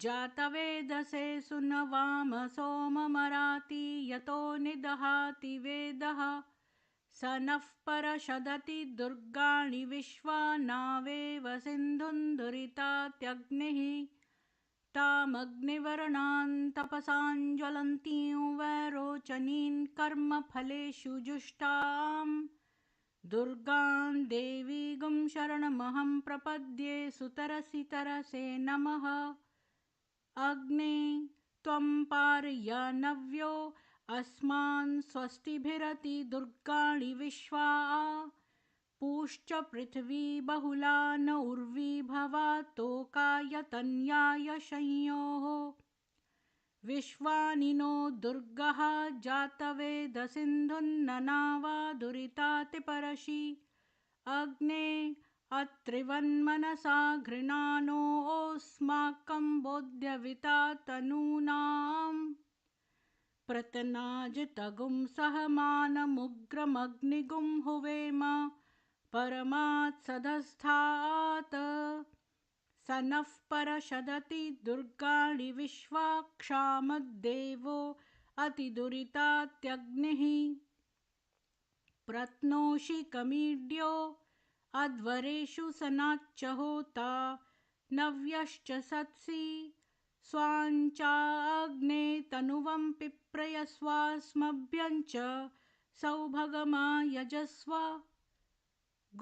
जातवेदसे सुनवाम सोममराति यतो निदहाति वेदः स नः परषदति दुर्गाणि विश्वा नावेव सिन्धुं दुरितात्यग्निः तामग्निवर्णान् तपसाञ्ज्वलन्तीं वैरोचनीन् कर्मफलेषु जुष्टाम् दुर्गां देवीगुं शरणमहं प्रपद्ये सुतरसि तरसे नमः अग्ने त्वं पारयानव्यो अस्मान् स्वस्तिभिरति दुर्गाणि विश्वा पूश्च पृथिवी बहुला न उर्वी भवातोकाय तन्याय संयोः विश्वानि नो दुर्गः जातवेदसिन्धुन्ननावा दुरितातिपरशि अग्ने अत्रिवन्मनसा घृणानोऽस्माकं बोध्यविता तनूनाम् प्रतनाजितगुं सहमानमुग्रमग्निगुं हुवेम परमात्सदस्थात् स नः परषदति दुर्गाणि विश्वा क्षामद्देवो अतिदुरितात्यग्निः प्रत्नोषि कमीड्यो अध्वरेषु सनाच्च होता नव्यश्च सत्सि स्वाञ्चाग्ने तनुवं पिप्रयस्वास्मभ्यञ्च सौभगमा यजस्व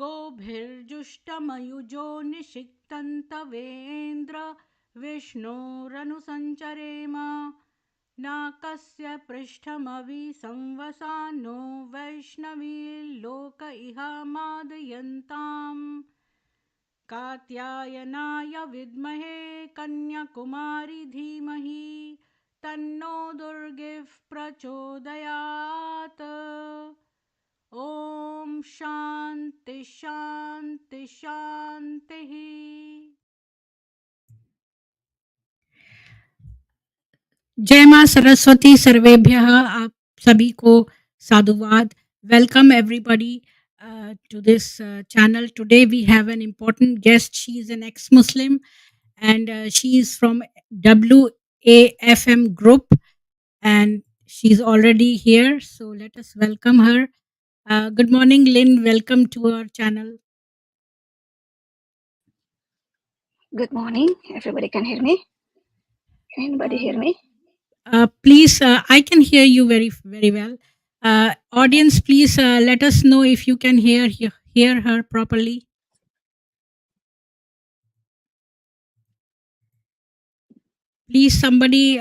गोभिर्जुष्टमयुजो निषिक्तन्तवेन्द्र विष्णोरनुसञ्चरेम नाकस्य पृष्ठमभि संवसानो वैष्णवीर्लोक इहामादयन्ताम् कात्यायनाय विद्महे कन्याकुमारी धीमहि तन्नो दुर्गिः प्रचोदयात् ॐ शान्ति शान्ति शान्तिः। जय माँ सरस्वती सर्वेभ्यः। आप सभी को साधुवाद। Welcome everybody to this channel. Today we have an important guest. She is an ex-Muslim and she is from WAFM group and she's already here. So let us welcome her. Good morning, Lynn. Welcome to our channel. Good morning. Everybody can hear me? Can anybody hear me? Please, I can hear you very, very well. Audience, please let us know if you can hear her properly. Please, somebody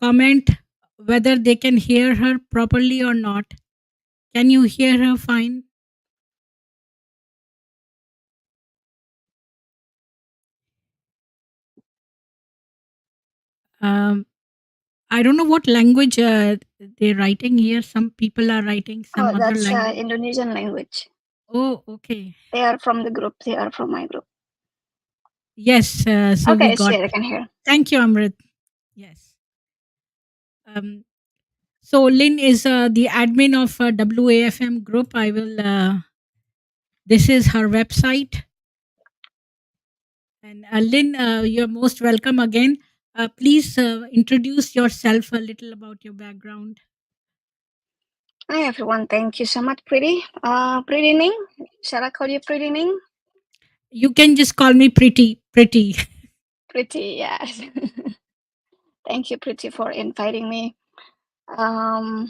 comment whether they can hear her properly or not. Can you hear her fine? I don't know what language they're writing here. Some people are writing some other That's language. Indonesian language. Oh, okay. They are from the group. They are from my group. Yes, so okay, we got. I can hear. Thank you, Amrit. Yes. So Lynn is the admin of WAFM group. I will. This is her website. And Lynn, you're most welcome again. Please introduce yourself a little about your background. Hi everyone. Thank you so much, Pretty. Pretty Ning. Shall I call you Pretty Ning? You can just call me Pretty. Pretty. Pretty, yes. Thank you, Pretty, for inviting me. I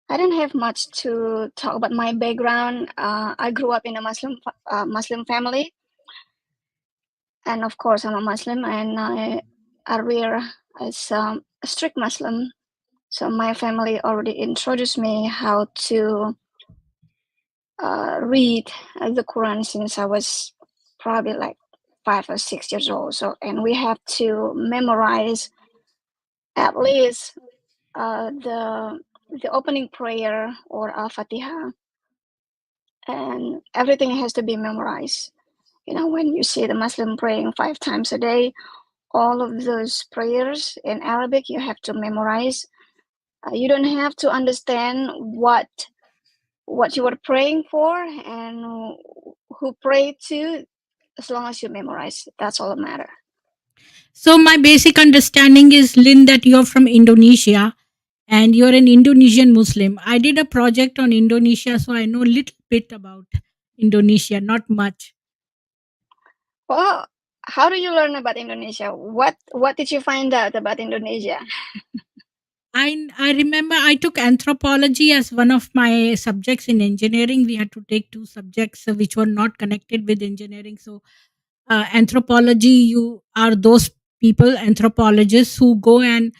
don't have much to talk about my background. I grew up in a Muslim family, and of course, I'm a Muslim, and I rear as a strict Muslim. So my family already introduced me how to read the Quran since I was probably like 5 or 6 years old. So, and we have to memorize at least the opening prayer or Al-Fatiha, and everything has to be memorized. You know, when you see the Muslim praying 5 times a day, all of those prayers in Arabic you have to memorize. You don't have to understand what you were praying for and who prayed to. as long as you memorize, that's all that matter. So my basic understanding is, Lynn, that you're from Indonesia and you're an Indonesian Muslim. I did a project on Indonesia, so I know a little bit about Indonesia, not much. Well, how do you learn about Indonesia? What did you find out about Indonesia? I remember I took anthropology as one of my subjects in engineering. We had to take two subjects which were not connected with engineering. So anthropology, you are those people, anthropologists, who go and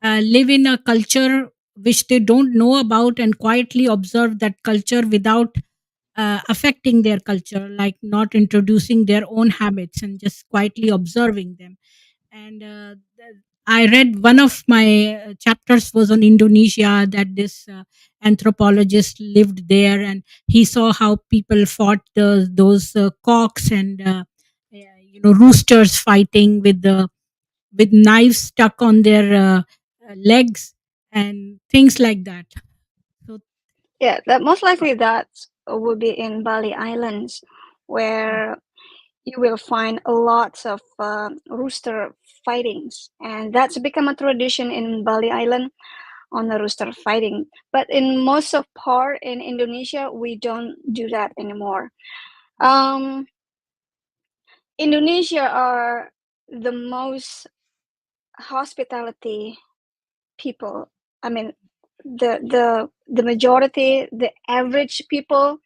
live in a culture which they don't know about and quietly observe that culture without affecting their culture, like not introducing their own habits and just quietly observing them. And I read one of my chapters was on Indonesia, that this anthropologist lived there and he saw how people fought those cocks and roosters fighting with knives stuck on their legs and things like that. So Yeah, that most likely that will be in Bali Islands, where you will find a lot of rooster fightings, and that's become a tradition in Bali Island on the rooster fighting. But in most of part in Indonesia, we don't do that anymore. Um, Indonesia are the most hospitality people. I mean, the majority, the average people.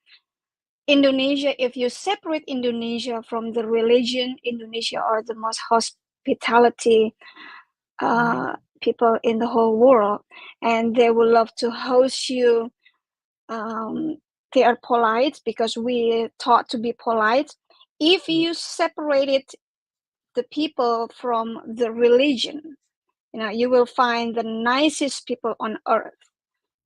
Indonesia, if you separate Indonesia from the religion, Indonesia are the most hospitality people in the whole world, and they will love to host you. Um, they are polite because we taught to be polite. If you separated the people from the religion, you will find the nicest people on earth.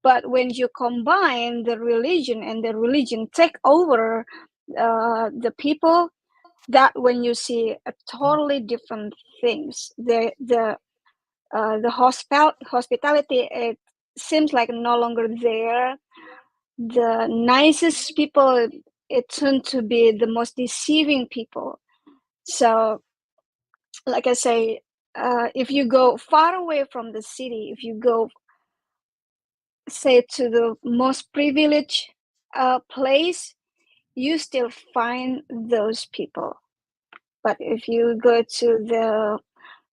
But when you combine the religion and the religion take over the people, that when you see a totally different things. The hospitality, it seems like no longer there. The nicest people, it turned to be the most deceiving people. So, like I say, if you go far away from the city, if you go, say, to the most privileged place, you still find those people. But if you go to the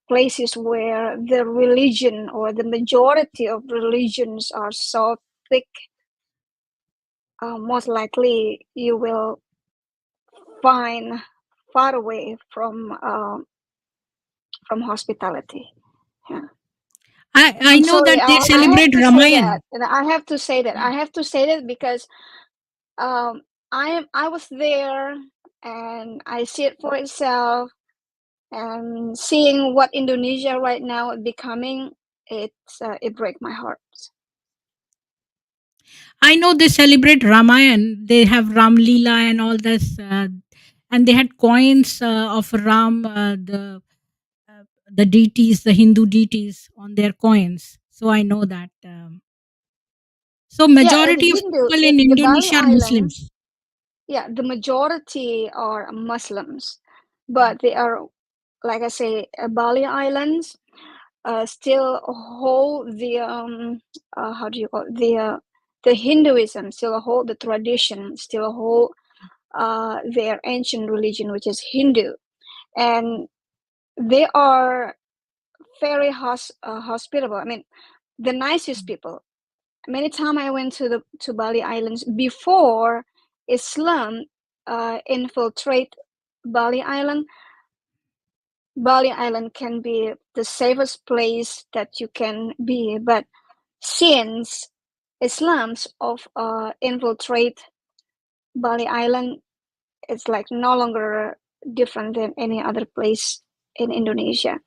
places where the religion or the majority of religions are so thick, most likely you will find far away from hospitality. Yeah. I I'm know sorry, that they I have celebrate to say that, Ramayan. and I have to say that because um, I was there and I see it for itself, and seeing what Indonesia right now is becoming, it breaks my heart. I know they celebrate Ramayan. They have Ram Leela and all this, and they had coins of Ram, the deities, the Hindu deities, on their coins. So I know that. So Yeah, the majority of Hindu, people in the Bali Indonesia are Island. Muslims. Yeah, the majority are Muslims, but they are, like I say, Bali Islands still hold the how do you call it? The Hinduism, still hold the tradition, still hold their ancient religion, which is Hindu, and they are very hospitable. I mean, the nicest people. Many times I went to Bali Islands before Islam infiltrate Bali Island. Bali Island can be the safest place that you can be, but since Islam's of infiltrate Bali Island, it's like no longer different than any other place in Indonesia.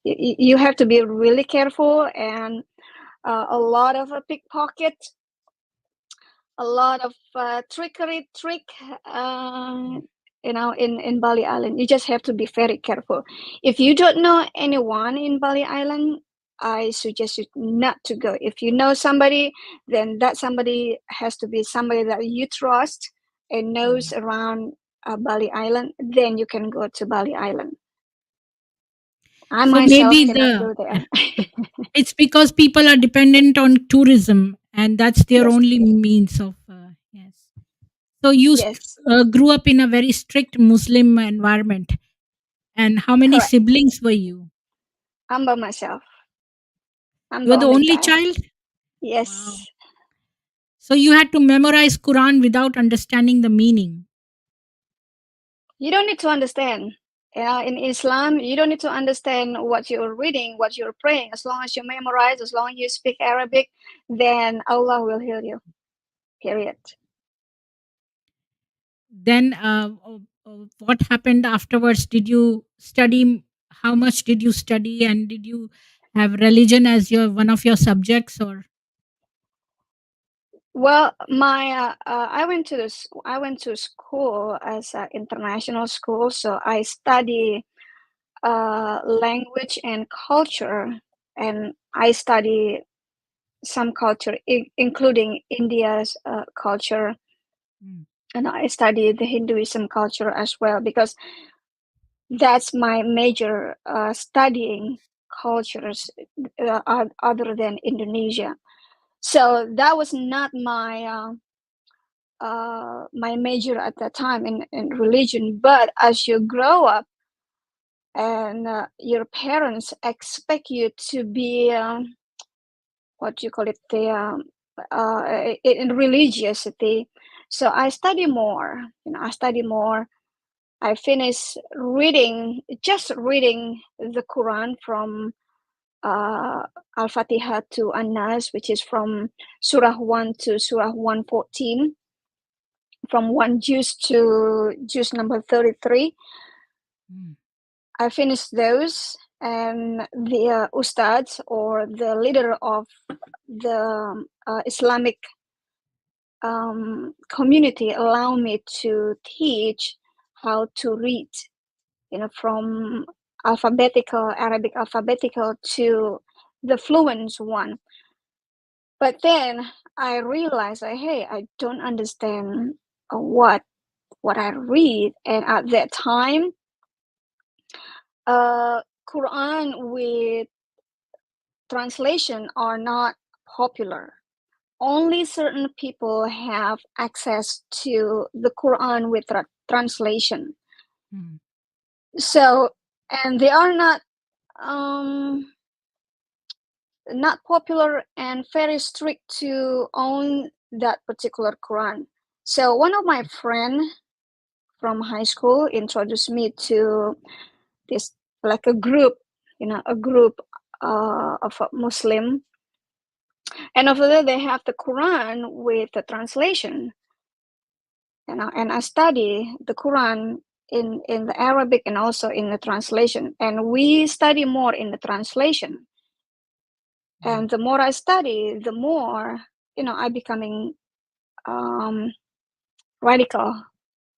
You have to be really careful, and a lot of pickpocket, a lot of trickery trick, uh, in Bali Island. You just have to be very careful. If you don't know anyone in Bali Island, I suggest you not to go. If you know somebody, then that somebody has to be somebody that you trust and knows around Bali Island, then you can go to Bali Island. I So myself maybe cannot the go there. it's because people are dependent on tourism, and that's their Yes, only means of yes. So you yes, grew up in a very strict Muslim environment. And how many correct. siblings were you? I'm by myself. I'm You the were the only only child. child? Wow. Yes. So you had to memorize Quran without understanding the meaning. You don't need to understand. In Islam, you don't need to understand what you're reading, what you're praying. As long as you memorize, as long as you speak Arabic, then Allah will heal you. Period. Then what happened afterwards? Did you study? How much did you study? And did you have religion as your one of your subjects? Or Well, my I went to school as an international school, so I study language and culture, and I study some culture, including India's culture, mm, and I study the Hinduism culture as well because that's my major studying cultures other than Indonesia. So that was not my major at that time in religion. But as you grow up and your parents expect you to be what you call it in religiosity, so I study more. I study more. I finished just reading the Quran from uh, Al Fatihah to An Nas, which is from Surah 1 to Surah 114, from 1 Juz to Juz number 33. mm, I finished those, and the Ustads, or the leader of the Islamic community, allow me to teach how to read, from Arabic alphabetical to the fluent one. But then I realized, hey, I don't understand what I read, and at that time, Quran with translation are not popular. Only certain people have access to the Quran with translation. mm, So, and they are not popular and very strict to own that particular Quran. So one of my friend from high school introduced me to this, like a group, a group of a Muslim, and over there they have the Quran with the translation, and I study the Quran in the Arabic and also in the translation, and we study more in the translation. mm, And the more I study, the more I becoming um, radical.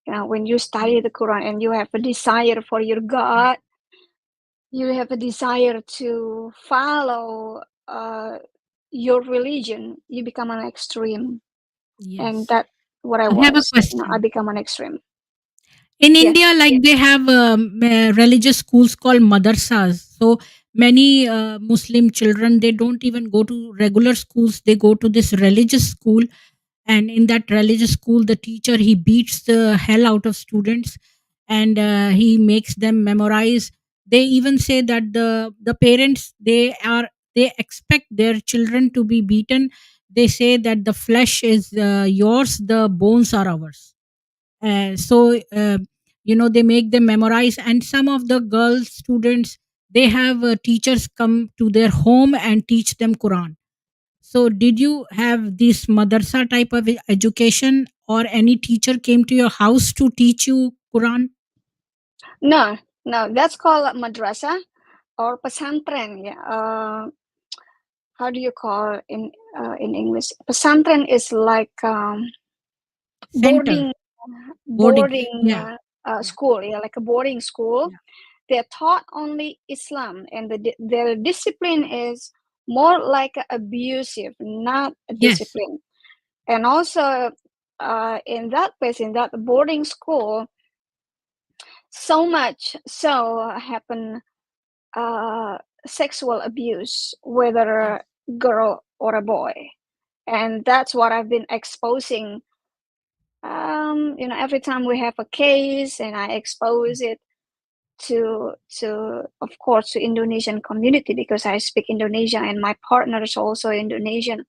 When you study mm, the Quran and you have a desire for your mm. God, you have a desire to follow your religion, you become an extreme, and Yes. that what I I have a was. I question. become an extreme. In India, Yes. like they have religious schools called madrasas. So many Muslim children, they don't even go to regular schools. They go to this religious school, and in that religious school, the teacher, he beats the hell out of students, and he makes them memorize. They even say that the parents, they expect their children to be beaten. They say that the flesh is yours, the bones are ours. So they make them memorize, and some of the girl students, they have teachers come to their home and teach them Quran. So did you have this madrasa type of education, or any teacher came to your house to teach you Quran? No, no, that's called madrasa or pesantren. Yeah. How do you call in English? Pesantren is like Center, boarding boarding. boarding Yeah, yeah, school. Yeah, like a boarding school. yeah. They're taught only Islam, and their discipline is more like abusive, not a Yes. discipline. And also, in that place, in that boarding school, So much so happen uh, sexual abuse, whether Yes. a girl or a boy. And that's what I've been exposing. Every time we have a case and I expose it to of course to Indonesian community, because I speak Indonesian and my partner is also Indonesian,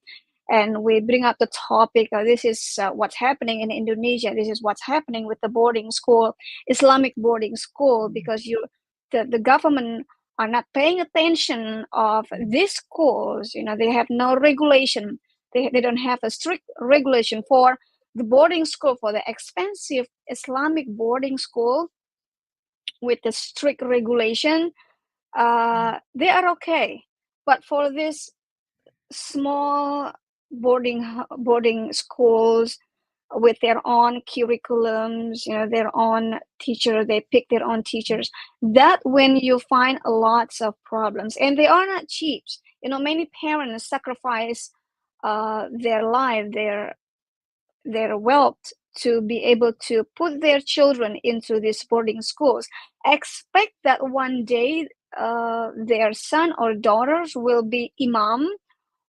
and we bring up the topic, this is what's happening in Indonesia, this is what's happening with the boarding school, Islamic boarding school, Mm, because the government are not paying attention of mm, these schools. They have no regulation. They don't have a strict regulation for the boarding school, for the expensive Islamic boarding school with the strict regulation. mm, They are okay, but for this small boarding schools with their own curriculums, their own teacher, they pick their own mm, teachers, that when you find lots of problems, and they are not cheap. Many parents sacrifice their life, their wealth, to be able to put their children into these boarding schools, expect that one day their son or daughters will be imam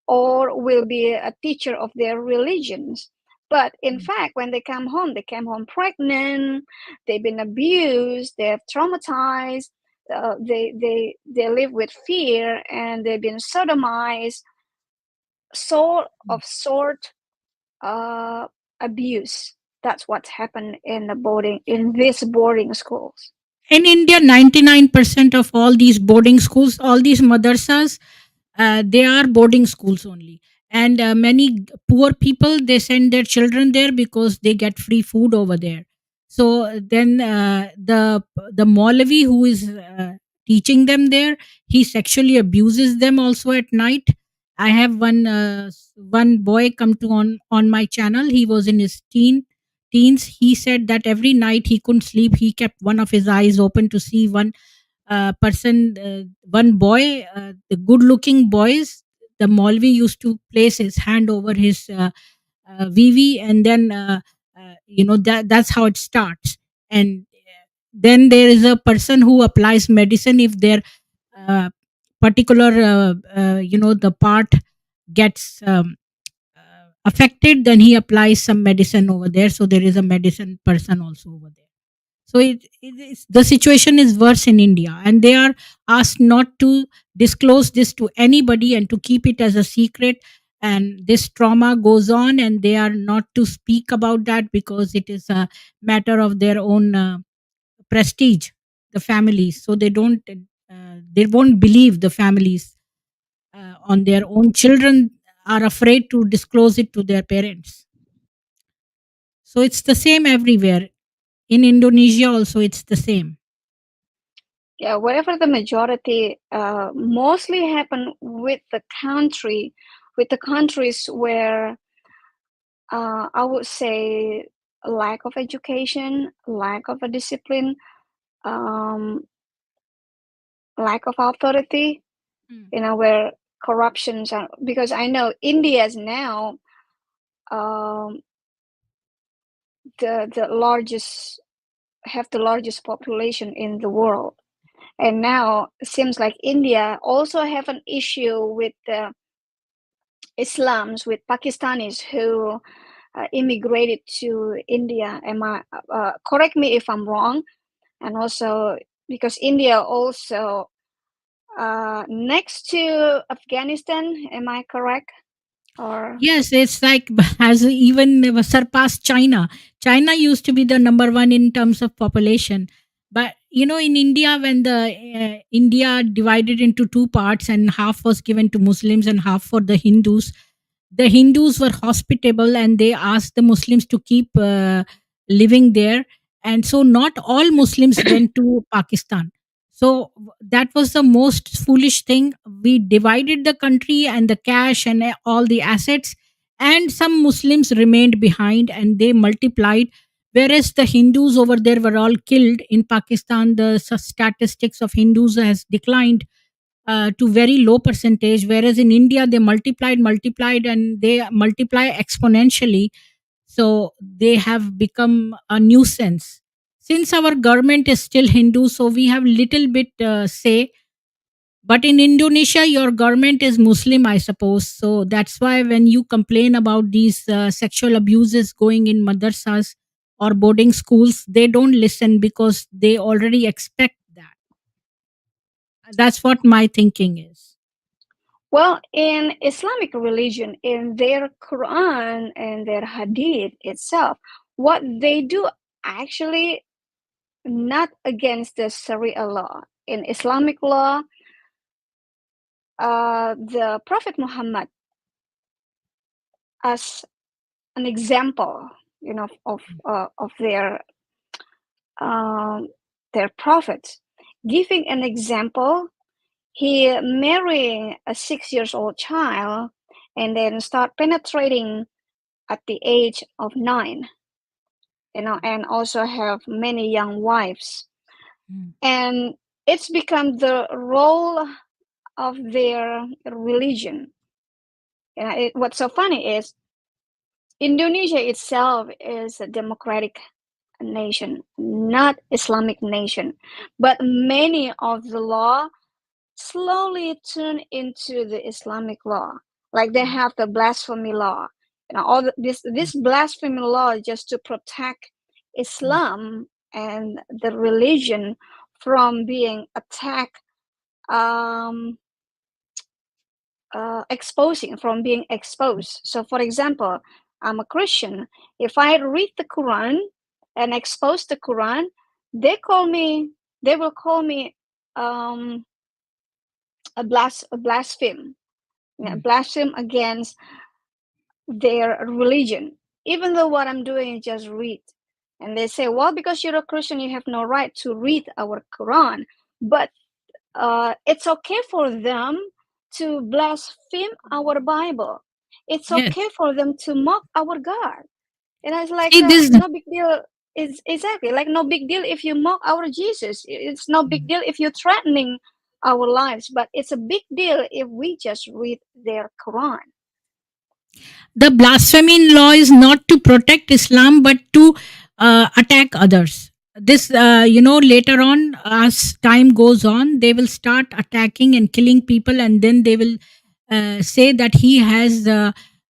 or will be a teacher of their religions. But in mm, fact, when they came home pregnant, they've been abused, they're traumatized, they live with fear, and they've been sodomized, mm. sort uh, abuse. That's what's happened in these boarding schools. In India, 99% of all these boarding schools, all these madrasas, they are boarding schools only. And many poor people, they send their children there because they get free food over there. So then the Maulavi who is teaching them there, he sexually abuses them also at night. I have one boy come to on my channel. He was in his teens. He said that every night he couldn't sleep. He kept one of his eyes open to see one boy, the good looking boys. The Maulvi used to place his hand over his VV, and then that's how it starts. And then there is a person who applies medicine if their uh, particular the part gets affected, then he applies some medicine over there. So there is a medicine person also over there. So the situation is worse in India, and they are asked not to disclose this to anybody and to keep it as a secret. And this trauma goes on, and they are not to speak about that because it is a matter of their own prestige, the families. So they won't believe the families on their own children are afraid to disclose it to their parents. So it's the same everywhere. In Indonesia also, it's the same. Yeah, wherever the majority mostly happen with the countries where I would say lack of education, lack of a discipline, um, lack of authority, Mm. where corruptions are, because I know India is now um, the largest have the largest population in the world, and now it seems like India also have an issue with the Islams, with Pakistanis who immigrated to India. Am I correct me if I'm wrong? And also because India also next to Afghanistan, am I correct? Or Yes, it's like has even surpassed China. China used to be the number one in terms of population, but in India, when the India divided into two parts and half was given to Muslims and half for the Hindus were hospitable and they asked the Muslims to keep living there. And so, not all Muslims went to Pakistan. So, that was the most foolish thing. We divided the country and the cash and all the assets, and some Muslims remained behind and they multiplied. Whereas the Hindus over there were all killed. In Pakistan, the statistics of Hindus has declined to very low percentage, whereas in India they multiplied and they multiply exponentially. So they have become a nuisance. since our government is still Hindu, so we have little bit say. But in Indonesia, your government is Muslim, I suppose. So that's why when you complain about these sexual abuses going in madrasas or boarding schools, they don't listen because they already expect that. That's what my thinking is. Well, in Islamic religion, in their Quran and their Hadith itself, what they do actually not against the Sharia law. In Islamic law, the Prophet Muhammad, as an example, of um, their prophet, giving an example, he marrying a 6 years old child and then start penetrating at the age of 9, and also have many young wives. Mm. And it's become the role of their religion. What's so funny is Indonesia itself is a democratic nation, not Islamic nation, but many of the law slowly turn into the Islamic law. Like they have the blasphemy law, this blasphemy law just to protect Mm. Islam and the religion from being attacked, um, exposing from being exposed. So, for example, I'm a Christian. If I read the Quran and expose the Quran, they call me. They will call me um, a blaspheme, Mm. blaspheme against their religion. Even though what I'm doing is just read, and they say, well, because you're a Christian, you have no right to read our Quran. But it's okay for them to blaspheme our Bible. It's Yes. okay for them to mock our God. And it's like See this. no big deal. It's exactly like no big deal if you mock our Jesus. It's no big deal if you're threatening our lives, but it's a big deal if we just read their Quran. The blasphemy in law is not to protect Islam but to attack others. This, later on, as time goes on, they will start attacking and killing people, and then they will say that he has,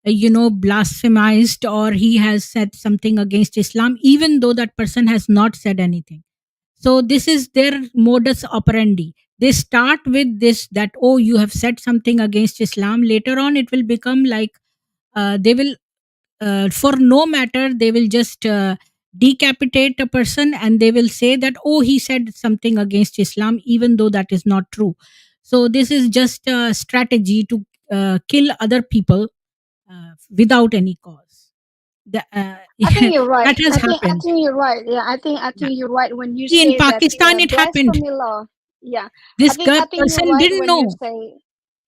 blasphemized or he has said something against Islam, even though that person has not said anything. So this is their modus operandi. They start with this, that, oh, you have said something against Islam. Later on, it will become like they will, for no matter, they will just decapitate a person, and they will say that, oh, he said something against Islam, even though that is not true. So this is just a strategy to kill other people without any cause. I think you're right. That has I happened. think you're right. Yeah, I Yeah. think you're right when you See, in say that Pakistan it happened. blasphemy law. Yeah, This I think you're person right didn't when you know. say.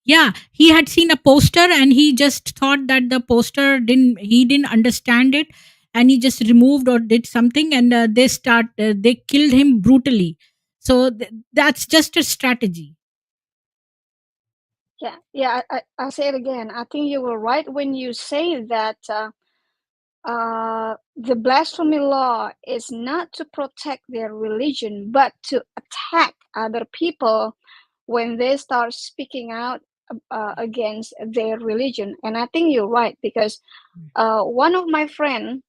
Yeah, he had seen a poster and he just thought that the poster didn't understand it, and he just removed or did something, and they killed him brutally. So that's just a strategy. Yeah, yeah. I say it again. I think you were right when you say that the blasphemy law is not to protect their religion, but to attack other people when they start speaking out against their religion. And I think you're right because one of my friend,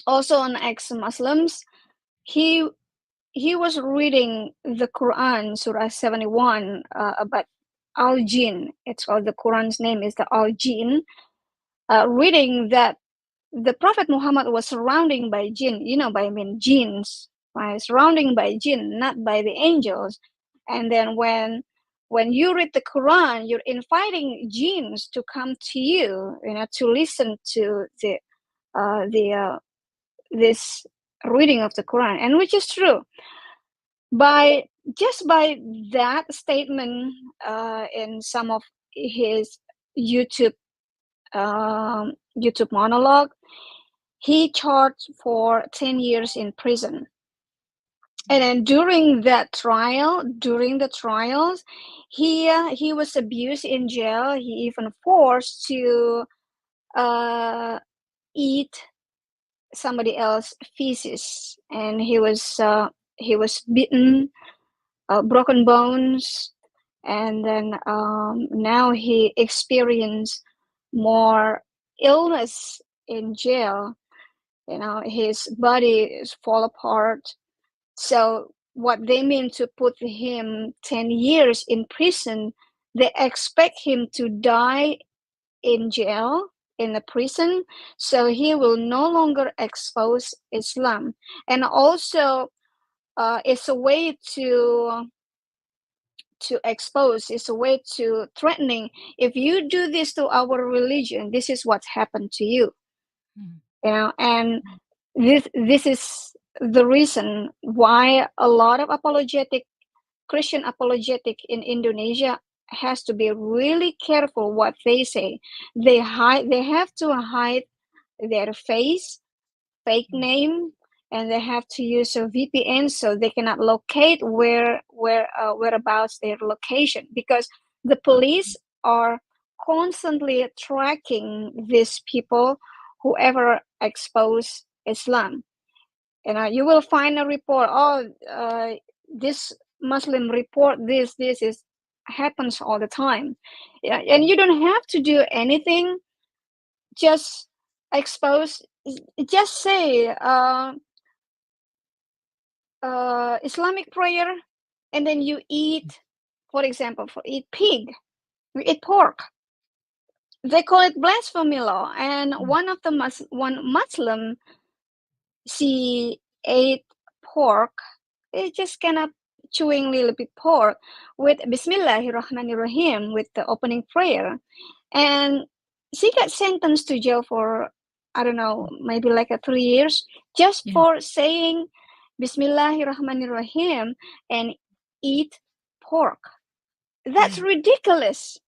also an ex-Muslims, he he was reading the Quran, Surah 71, about Al Jinn. It's called, the Quran's name is the Al Jinn. Reading that the Prophet Muhammad was surrounding by jinn, by I mean jinns, right? Surrounding by jinn, not by the angels. And then when you read the Quran, you're inviting jinns to come to you, to listen to the this reading of the Quran, and which is true. By just by that statement in some of his YouTube YouTube monologue, he charged for 10 years in prison. And then during the trials, he was abused in jail. He even forced to uh, eat somebody else feces, and he was beaten, broken bones, and then now he experienced more illness in jail. His body is fall apart. So what they mean to put him 10 years in prison, they expect him to die in jail, in the prison, so he will no longer expose Islam. And also, it's a way to expose, it's a way to threatening. If you do this to our religion, this is what's happened to you. Mm. And this is the reason why a lot of apologetic Christian apologetic in Indonesia has to be really careful what they say. They have to hide their face, fake Mm. name, and they have to use a VPN so they cannot locate whereabouts their location, because the police are constantly tracking these people, whoever expose Islam. And you will find a report. Oh, this Muslim report this is happens all the time. Yeah, and you don't have to do anything. Just expose. Just say Islamic prayer, and then you eat, for example, for eat pig, you eat pork. They call it blasphemy law. And Mm. one Muslim, she ate pork. They just kind of chewing a little bit pork with Bismillahirrahmanirrahim, with the opening prayer, and she got sentenced to jail for, I don't know, maybe like 3 years, just Yeah. for saying Bismillahirrahmanirrahim and eat pork. That's Yeah. ridiculous.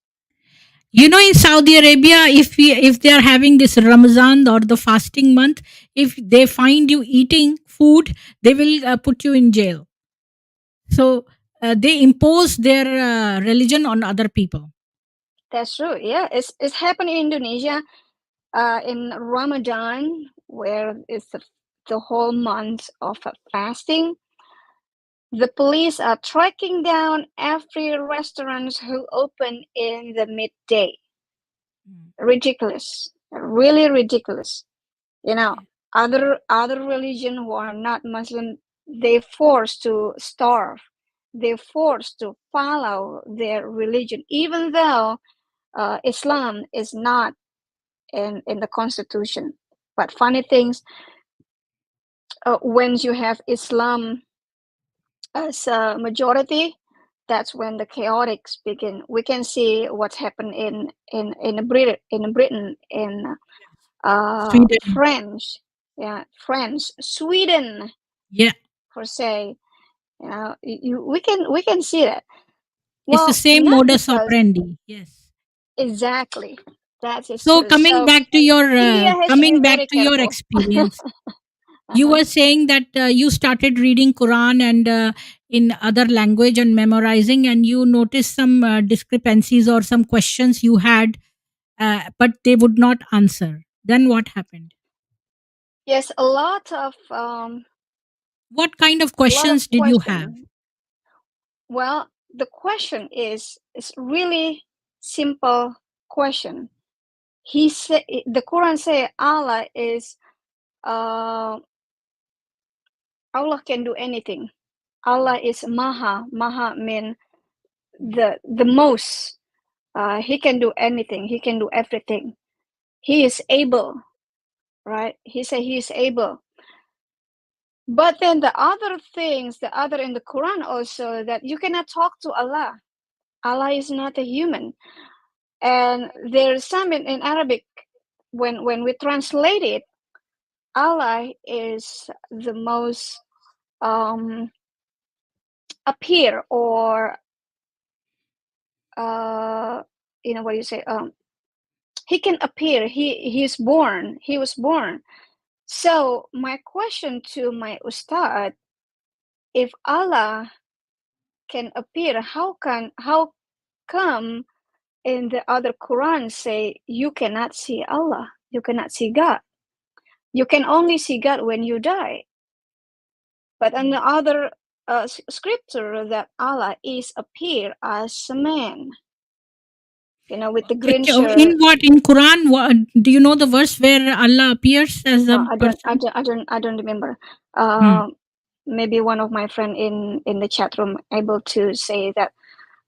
In Saudi Arabia, if they are having this Ramadan or the fasting month, if they find you eating food, they will put you in jail. So they impose their religion on other people. That's true. Yeah, it's happened in Indonesia, in Ramadan, where it's the whole month of fasting. The police are tracking down every restaurant who open in the midday. Mm. Ridiculous, really ridiculous. You know, Yeah. other religion who are not Muslim, they forced to starve. They forced to follow their religion, even though Islam is not in the constitution. But funny things, when you have Islam as a majority, that's when the chaotics begin. We can see what's happened in Britain, in Sweden. France, yeah, France, Sweden, Yeah. per se. We can see that. It's the Well, same not modus because operandi. Yes. exactly that is So true. So India has to be coming back very to your careful. experience, you Uh-huh. were saying that you started reading Quran and in other language and memorizing, and you noticed some discrepancies or some questions you had, but they would not answer. Then what happened? Yes, What kind of a lot of questions did you have? question. Well, the question is really simple question. The Quran say uh Allah can do anything. Allah is Maha. Maha mean the most. He can do anything. He can do everything. He is able, right? He said he is able. But then the other things, the other in the Quran also, that you cannot talk to Allah. Allah is not a human. And there's some in Arabic, when we translate it, Allah is the most um, appear, or uh, what do you say? He can appear. He's born. He was born. So my question to my ustad: if Allah can appear, how come in the other Quran say you cannot see Allah, you cannot see God? You can only see God when you die. But in the other scripture that Allah is appear as a man, with the green In shirt. what, in Quran? Do you know the verse where Allah appears as a No, I don't, I person? don't, I don't, I don't remember. Hmm. Uh, Maybe one of my friend in the chat room able to say that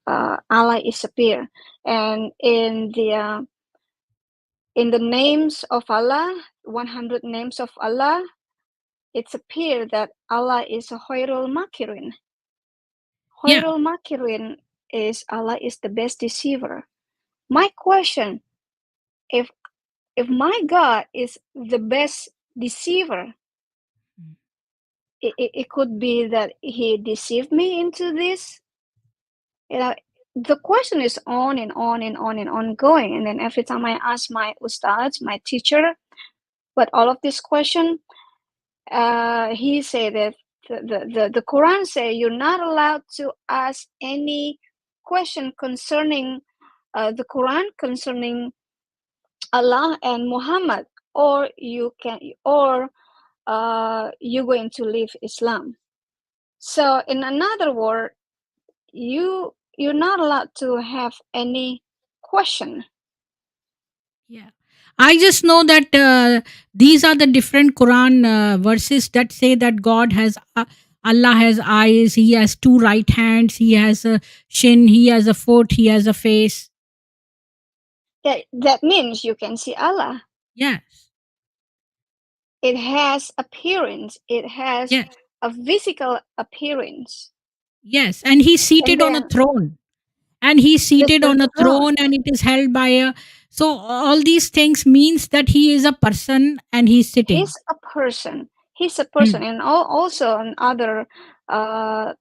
Allah is appear, and in the names of Allah, 100 names of Allah, it's appear that Allah is a Khairul Makirin. Yeah. Khairul Makirin is Allah is the best deceiver. My question, if my God is the best deceiver, it could be that he deceived me into this. The question is on and on and on and on going. And then every time I ask my ustad, my teacher, but all of this question, he said that the Quran say you're not allowed to ask any question concerning the Quran, concerning Allah and Muhammad, or you're going to leave Islam. So in another word, you're not allowed to have any question. Yeah. I just know that these are the different Quran verses that say that Allah has eyes, He has two right hands, He has a shin, He has a foot, He has a face. That means you can see Allah. Yes. It has appearance. It has Yes. a physical appearance. Yes. And He's And seated on a then throne. And He's seated on the a throne throne and it is held by a. So all these things means that He is a person and He's sitting. he's a person. He's a Hmm. person. And also in other the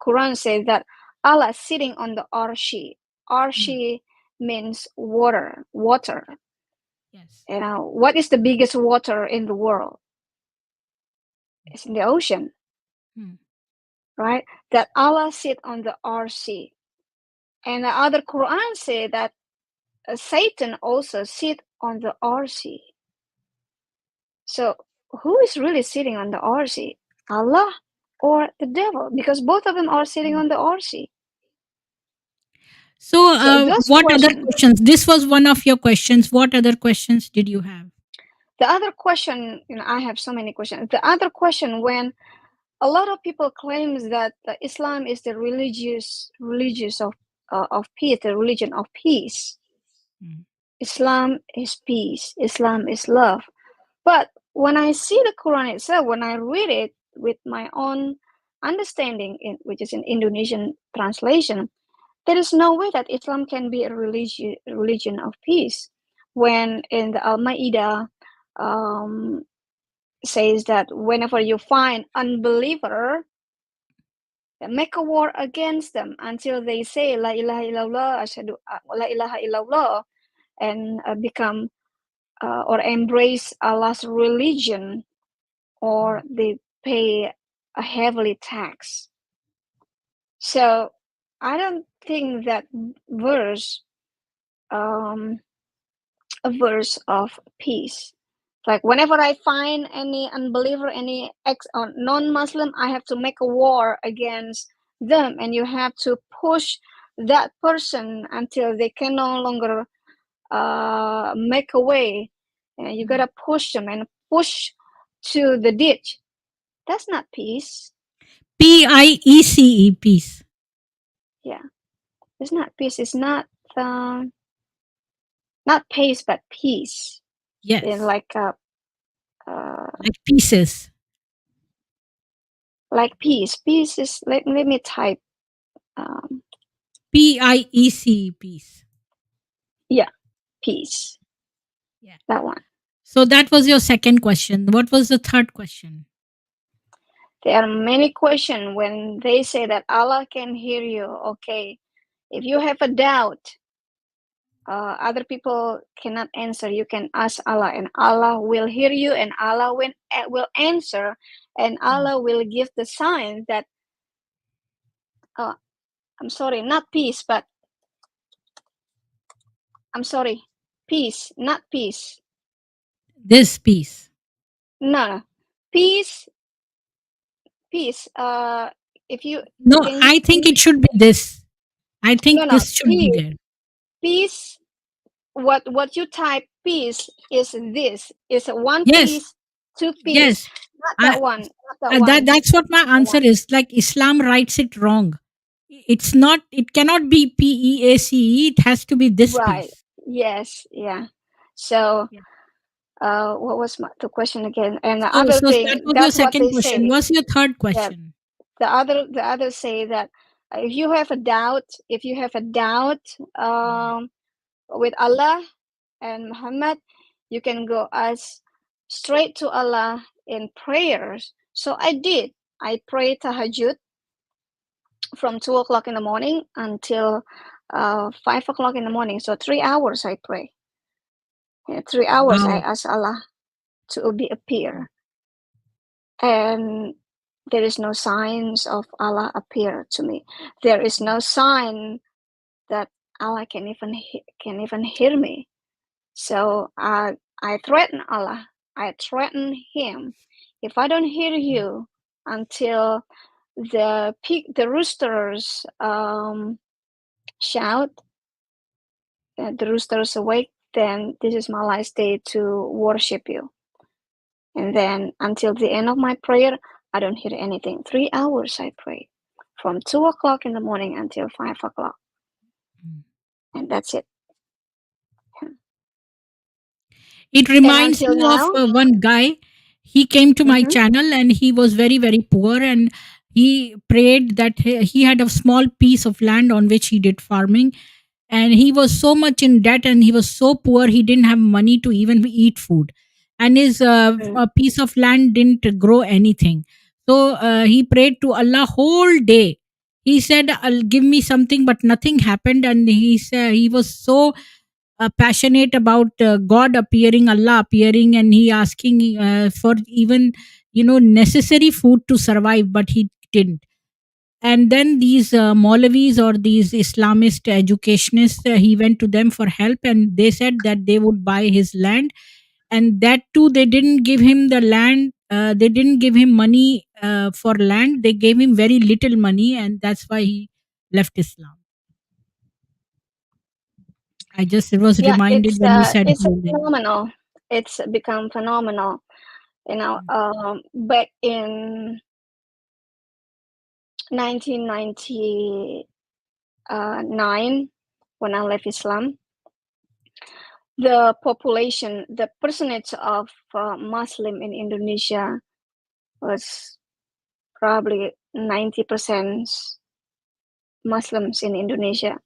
Quran says that Allah is sitting on the arshi. Hmm. Arshi means water. Yes. What is the biggest water in the world? It's in the ocean, Hmm. right? That Allah sit on the arshi. And the other Quran say that Satan also sit on the arshi. So who is really sitting on the arshi? Allah or the devil? Because both of them are sitting on the arshi. So, So those what other questions. questions? This was one of your questions. What other questions did you have? The other question, I have so many questions. The other question, when a lot of people claims that Islam is the religious of peace, the religion of peace. Mm. Islam is peace. Islam is love. But when I see the Quran itself, when I read it with my own understanding, which is an Indonesian translation, there is no way that Islam can be a religion of peace. When in the Al-Ma'idah says that whenever you find unbeliever, make a war against them until they say La ilaha illallah, ashadu la ilaha illallah, and become or embrace Allah's religion, or they pay a heavily tax. So I don't think that verse a verse of peace. Like whenever I find any unbeliever, any ex or non-Muslim, I have to make a war against them, and you have to push that person until they can no longer make a way. And you gotta push them and push to the ditch. That's not peace. PIECE, peace. Yeah, it's not peace. It's um, not peace, but peace. And Yes, uh, like pieces. like peace. Peace is let me type. Um, PIECE, peace. yeah, peace. Yeah. That one. So that was your second question. What was the third question? There are many questions when they say that Allah can hear you. Okay, if you have a doubt, other people cannot answer. You can ask Allah, and Allah will hear you, and Allah will answer, and Allah will give the sign that. I'm sorry, not peace, but I'm sorry, peace, not peace. This peace. No, peace, peace. If you No, can you I think see? it should be this. I No, think no, this should be peace, there. peace. What you type piece is this is a one Yes, piece, two piece, yes. not I, that one, not that one, that's what my not that answer one. is. Like Islam writes it wrong. It's not. It cannot be PEACE. It has to be this Right. piece. Yes. Yeah. So, Yeah. what was the question again? And the So, other that thing, was your that's what second they question. say. What's your third Yeah. question? The others say that if you have a doubt, um, with Allah and Muhammad, you can go as straight to Allah in prayers. So I did. I prayed tahajjud from 2 o'clock in the morning until 5 o'clock in the morning. So 3 hours I pray. Yeah, 3 hours I Wow. ask Allah to be appear, and there is no signs of Allah appear to me. There is no sign that Allah can even hear me. So I threaten Allah. I threaten Him. If I don't hear you until the roosters shout, the roosters awake, then this is my last day to worship you. And then until the end of my prayer, I don't hear anything. 3 hours I pray, from 2 o'clock in the morning until 5 o'clock, Mm. and that's it. It And reminds until me of now, one guy. He came to my mm-hmm, channel and he was very, very poor. And he prayed that he had a small piece of land on which he did farming. And he was so much in debt and he was so poor, he didn't have money to even eat food. And his mm, a piece of land didn't grow anything. So he prayed to Allah whole day. He said, "I'll give me something," but nothing happened. And he said he was so passionate about God appearing, Allah appearing, and he asking for even necessary food to survive, but he didn't. And then these Maulavis or these Islamist educationists, he went to them for help, and they said that they would buy his land, and that too they didn't give him the land. They didn't give him money for land. They gave him very little money, and that's why he left Islam. I just was yeah, reminded when you said it's whole day. phenomenal. It's become phenomenal. Back in 1999, when I left Islam, the population, the percentage of Muslim in Indonesia was probably 90% Muslims in Indonesia.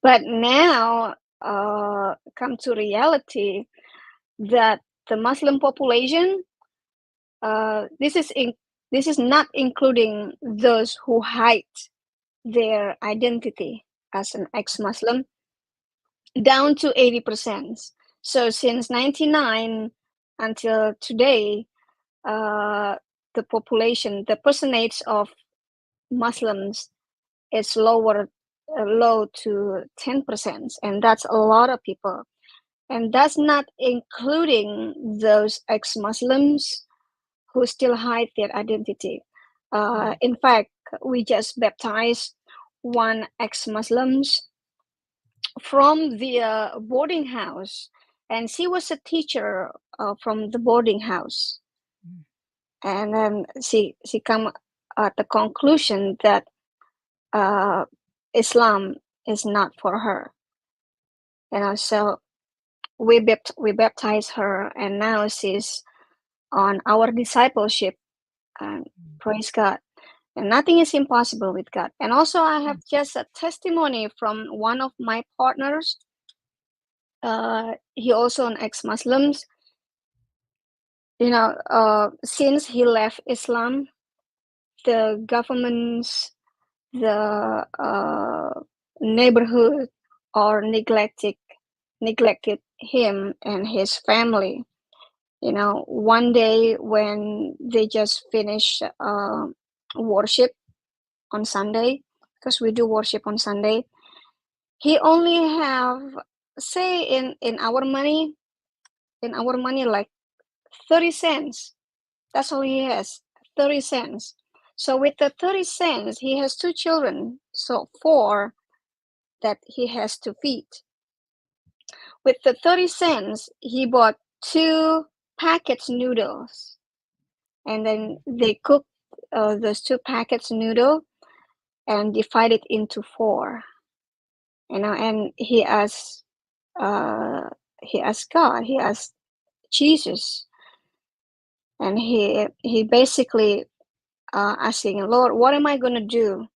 But now, come to reality that the Muslim population, this is not including those who hide their identity as an ex-Muslim, down to 80%. So since 99 until today, uh, the population, the percentage of Muslims is low to 10%, and that's a lot of people. And that's not including those ex-Muslims who still hide their identity. Mm. In fact, we just baptized one ex-Muslims from the boarding house, and she was a teacher from the boarding house. Mm. And then she come at the conclusion that uh, Islam is not for her. So we baptized her, and now she's on our discipleship. And praise God. And nothing is impossible with God. And also, I have just a testimony from one of my partners. He also an ex-Muslim. Since he left Islam, the governments, the neighborhood, are neglected him and his family. One day when they just finish worship on Sunday, because we do worship on Sunday, he only have, say, in our money like 30 cents. That's all he has, 30 cents. So with the 30 cents, he has two children, so four that he has to feed. With the 30 cents, he bought two packets noodles, and then they cooked those two packets noodle and divided into four. And uh, he asked God, he asked Jesus, and he basically asking, Lord, what am I gonna do?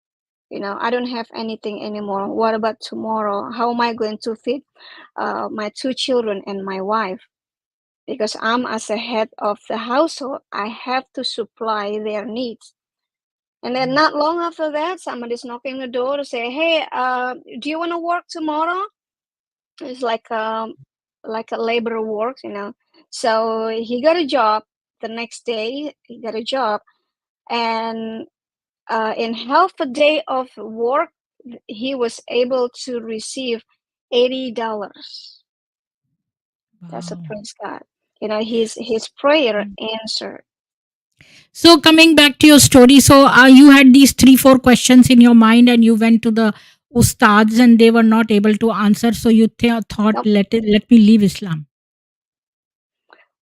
I don't have anything anymore. What about tomorrow? How am I going to feed my two children and my wife? Because I'm as a head of the household, I have to supply their needs. And then not long after that, somebody's knocking the door to say, "Hey, do you want to work tomorrow?" It's like a labor work. So he got a job. The next day, he got a job, and in half a day of work, he was able to receive $80. That's a Wow. praise God. His prayer answered. So coming back to your story, so you had these 3 4 questions in your mind, and you went to the ustads, and they were not able to answer. So you thought, Nope. let me leave Islam.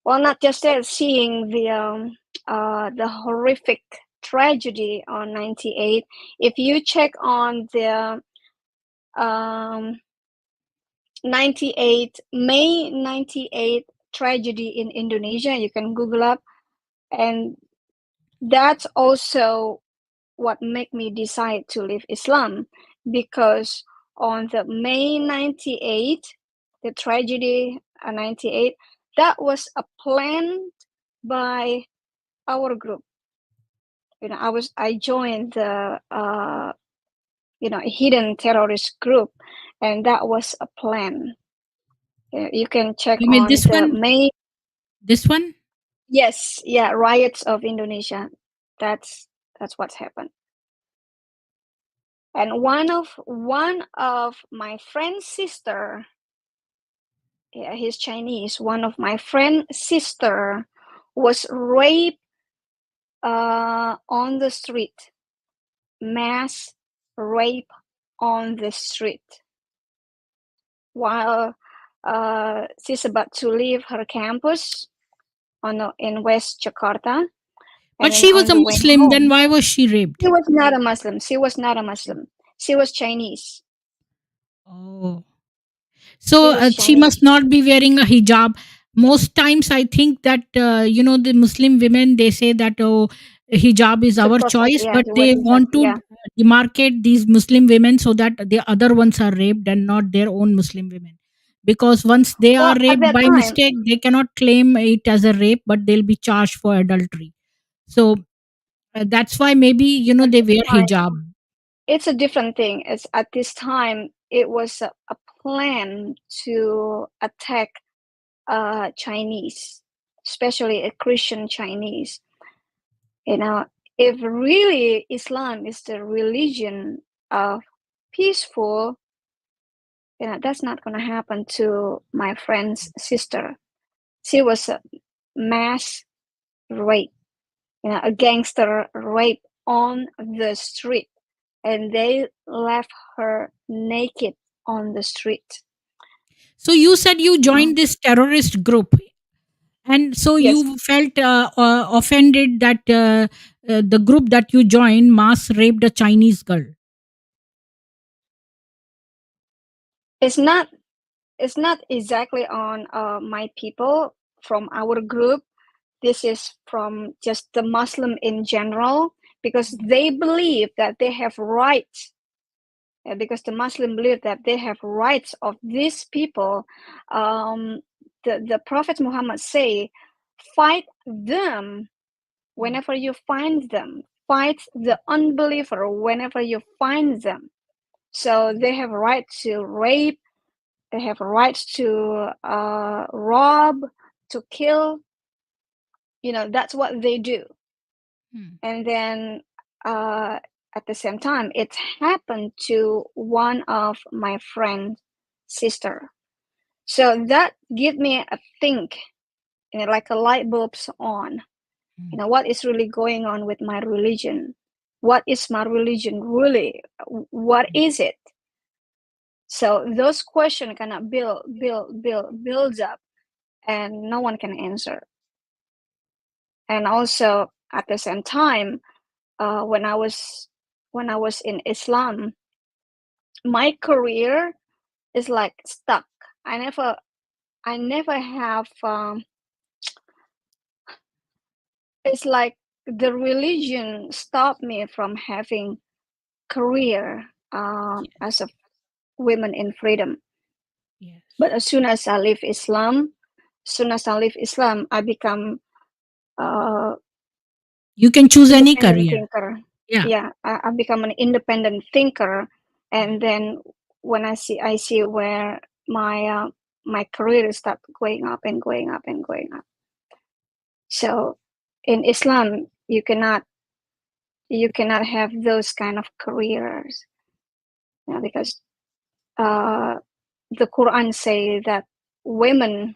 Well, not just that, seeing the horrific tragedy on 98. If you check on the um, 98 May 98 tragedy in Indonesia, you can Google up, and that's also what made me decide to leave Islam, because on the May 98, the tragedy 98, that was a plan by our group. I joined the hidden terrorist group, and that was a plan. You can check You mean on this the one? May. This one? Yes, yeah, riots of Indonesia. That's what's happened. And one of my friend's sister, yeah, he's Chinese. One of my friend's sister was raped on the street, mass rape on the street, while she's about to leave her campus in West Jakarta, But and then she was on a the way Muslim. Then home. why was she raped? She was not a Muslim. She was not a Muslim. She was Chinese. Oh. She So was she Chinese. must not be wearing a hijab. Most times, I think that the Muslim women, they say that, oh, hijab is To our protect, choice, yeah, but to wear they hijab, want to yeah. demarcate these Muslim women so that the other ones are raped and not their own Muslim women. Because once they are Well, at raped that by time, mistake, they cannot claim it as a rape, but they'll be charged for adultery. So that's why maybe at they this wear time, hijab. it's a different thing. It's at this time, it was a plan to attack Chinese, especially a Christian Chinese. You know, if really Islam is the religion of peaceful, that's not going to happen to my friend's sister. She was a mass rape, a gangster rape on the street, and they left her naked on the street. So you said you You know, joined this terrorist group. And so yes, you felt offended that the group that you joined mass raped a Chinese girl. it's not it's not exactly on my people from our group. This is from just the Muslim in general, because they believe that they have rights. Because the Muslim believe that they have rights of these people. Um, the Prophet Muhammad say, fight them whenever you find them. Fight the unbeliever whenever you find them. So they have a right to rape. They have a right to rob, to kill. That's what they do. Hmm. And then uh, at the same time, it happened to one of my friend's sister. So that give me a think, like a light bulb's on. mm, what is really going on with my religion? What is my religion really? What mm. is it? So those questions cannot builds up, and no one can answer. And also at the same time, when I was in Islam, my career is like stuck. I never have. It's like the religion stopped me from having career as Yes. a women in freedom. Yes. But as soon as I leave Islam, I become uh, You can choose any independent career. thinker. Yeah. Yeah, I become an independent thinker, Yeah. and then when I see where my career start going up and going up and going up. So in Islam, you cannot have those kind of careers, because uh, the Quran say that women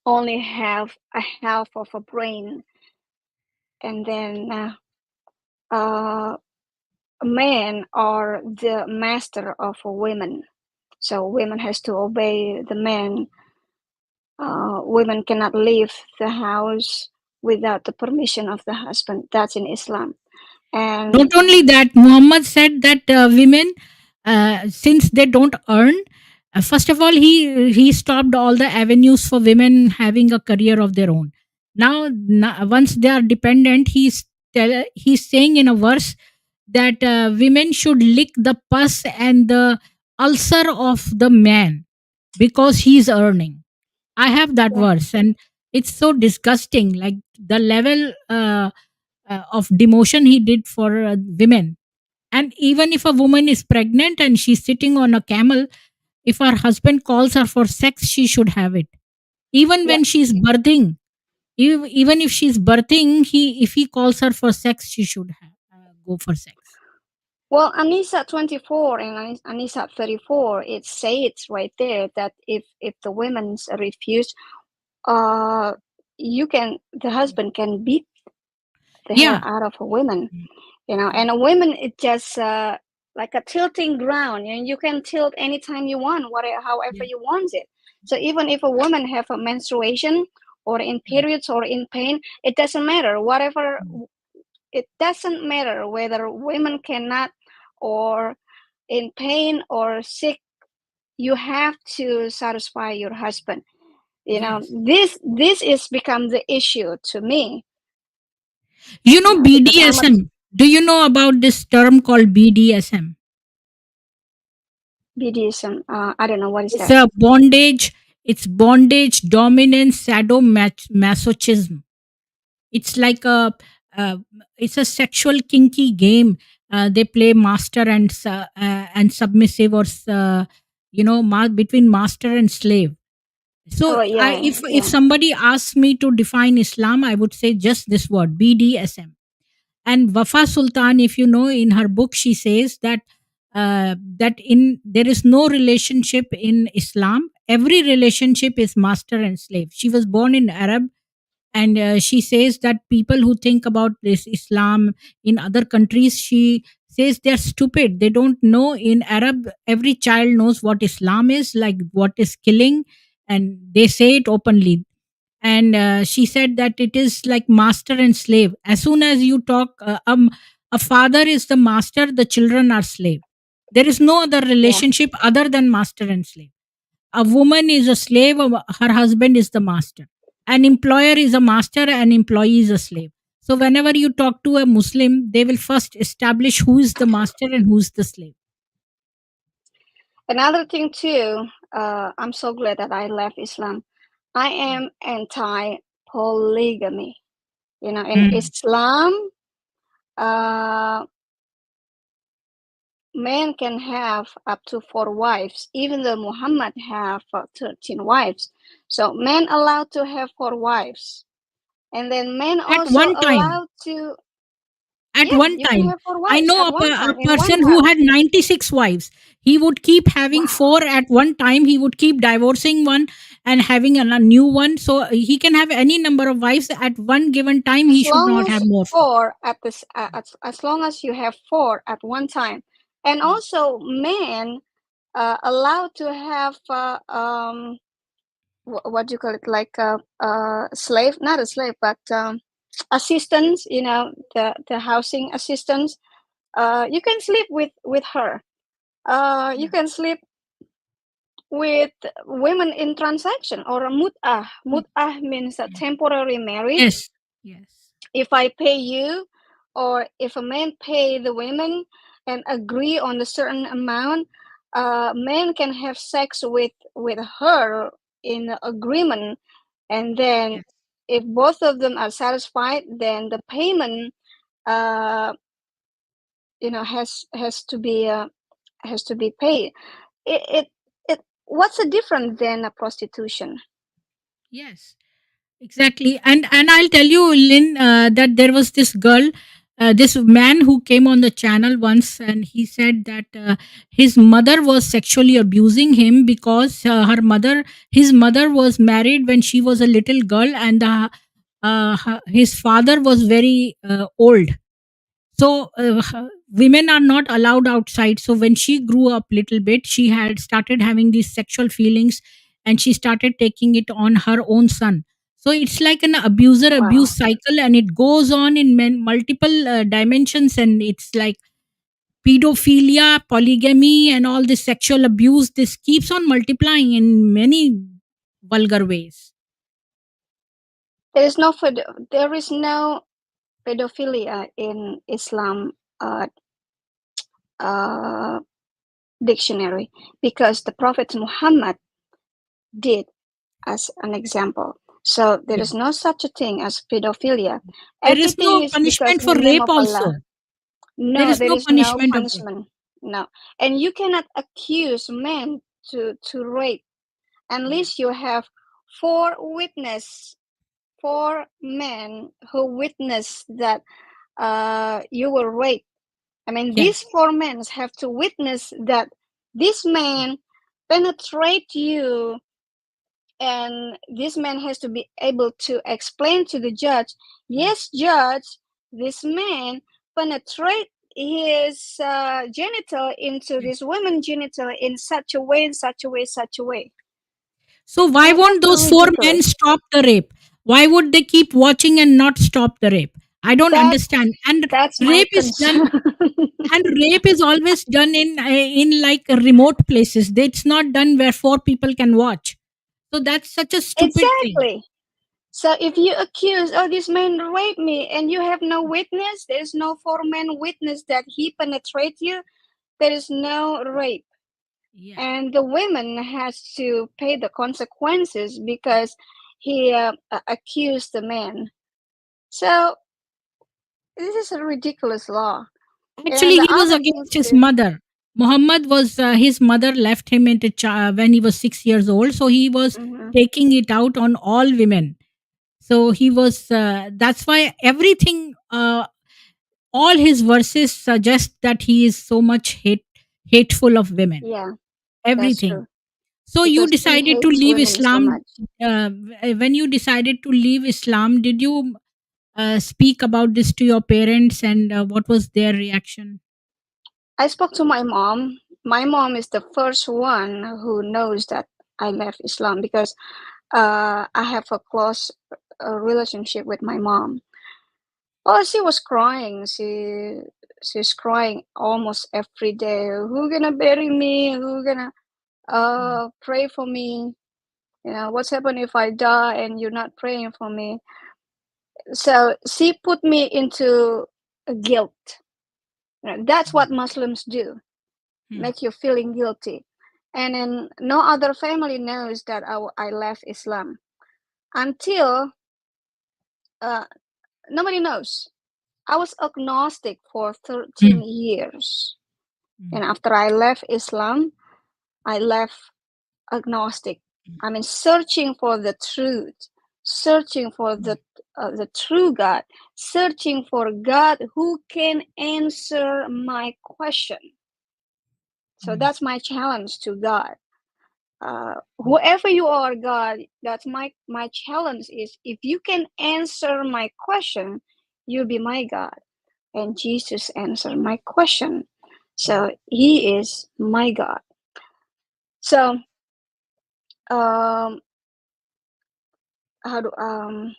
only have a half of a brain, and then uh, men are the master of women. So women has to obey the men. Women cannot leave the house without the permission of the husband. That's in Islam. And Not only that, Muhammad said that women, since they don't earn, first of all, he stopped all the avenues for women having a career of their own. Now, once they are dependent, he's saying in a verse that women should lick the pus and the ulcer of the man because he's earning. I have that yeah, verse, and it's so disgusting. Like the level of demotion he did for women. And even if a woman is pregnant and she's sitting on a camel, if her husband calls her for sex, she should have it. Even yeah. when she's birthing, even if she's birthing, if he calls her for sex, she should go for sex. Well, Anisa 24 and Anisa 34, it says right there that if the women's refuse, uh, the husband can beat the hell Yeah. out of a woman, Mm, and yeah. a woman is just like a tilting ground, and you can tilt anytime you want, whatever, however Yeah. you want it. So even if a woman have a menstruation or in Mm, periods or in pain, it doesn't matter. Whatever, mm. it doesn't matter whether women cannot or in pain or sick. You have to satisfy your husband. Yes. This is become the issue to me. You know Because I'm a BDSM. Do you know about this term called BDSM? BDSM. I don't know what is It's that. a bondage. It's bondage, dominance, masochism. It's like uh, it's a sexual kinky game. They play master and submissive, or between master and slave. So Oh I yeah, if yeah. somebody asks me to define Islam, I would say just this word, BDSM. And Wafa Sultan, if you know, in her book, she says that there is no relationship in Islam. Every relationship is master and slave. She was born in Arab, and she says that people who think about this Islam in other countries, she says they're stupid. They don't know. In Arab, every child knows what Islam is, like what is killing, and they say it openly. And she said that it is like master and slave. As soon as you talk, a father is the master, the children are slave. There is no other Yeah. relationship other than master and slave. A woman is a slave, her husband is the master. An employer is a master, an employee is a slave. So whenever you talk to a Muslim, they will first establish who is the master and who is the slave. Another thing too. I'm so glad that I left Islam. I Mm. am anti polygamy. In Mm. Islam, uh, men can have up to 4 wives, even though Muhammad have 13 wives. So men allowed to have 4 wives, and then men At also one time, allowed to. at Yeah, one you can time, have four I wives know at one a time in one person who house. had 96 wives. He would keep having Wow. four at one time. He would keep divorcing one and having a new one. So he can have any number of wives at one given time. He As should long not as have more. four at this, as long as you have four at one time, and Hmm. also men allowed to have what do you call it, like a slave, not a slave, but assistants. You know, the housing assistants. You can sleep with her. You Yeah. can sleep with women in transaction or a mut'ah. Yeah. Mut'ah means a Yeah. temporary marriage. Yes. Yes. If I pay you, or if a man pay the women and agree on a certain amount, man can have sex with her in agreement, and then Yes. if both of them are satisfied, then the payment, uh, has to be paid. It what's the difference than a prostitution? Yes. Exactly. And I'll tell you, Lynn, that there was this girl, this man who came on the channel once, and he said that his mother was sexually abusing him because his mother was married when she was a little girl, and his father was very old. So women are not allowed outside. So when she grew up little bit, she had started having these sexual feelings, and she started taking it on her own son. So it's like an abuser Wow. abuse cycle, and it goes on in multiple dimensions, and it's like pedophilia, polygamy, and all this sexual abuse. This keeps on multiplying in many vulgar ways. There is no pedophilia in Islam uh, dictionary, because the Prophet Muhammad did as an example. So there Yeah. is no such a thing as pedophilia. There is Everything no is because punishment in for the name rape of also. Allah. There No, is there no is no punishment of rape. punishment. No, and you cannot accuse men to rape Yeah. unless you have four witness, four men who witness that you were raped. I mean, these Yes. four men have to witness that this man penetrate you, and this man has to be able to explain to the judge, yes, judge, this man penetrate his genital into Yes. this woman genital in such a way, in such a way, such a way. So why So won't that's those four men ridiculous. stop the rape? Why would they keep watching and not stop the rape? I don't That understand. And that's my rape is done. concern. And rape is always done in like remote places. It's not done where four people can watch. So that's such a stupid thing. Exactly. So if you accuse, oh, this man raped me, and you have no witness, there is no four men witness that he penetrate you, there is no rape. Yeah. And the woman has to pay the consequences because he accused the man. So this is a ridiculous law. And Actually, the he was other thing against his too. mother. Muhammad was his mother left him when he was 6 years old. So he was Mhm. taking it out on all women. So he was. That's why everything. All his verses suggest that he is so much hateful of women. Yeah, that's Everything. true. So you Because he decided to hates leave women so Islam. much. When you decided to leave Islam, did you speak about this to your parents, and what was their reaction? I spoke to my mom. My mom is the first one who knows that I left Islam, because I have a close relationship with my mom. Oh, she was crying. She's crying almost every day. Who gonna bury me? Who gonna Mm, pray for me? You know, what's happened if I die and you're not praying for me? So she put me into a guilt. You know, that's what mm, Muslims do, mm, make you feeling guilty. And then no other family knows that I left Islam until uh, nobody knows. I was agnostic for 13 mm, years. mm, And after I left Islam, I left agnostic. mm, I mean, searching for the truth, searching for the true God, searching for God who can answer my question. So mm, that's my challenge to God. whoever you are, God, that's my challenge is if you can answer my question, you'll be my God. And Jesus answered my question. So he is my God. So um how do I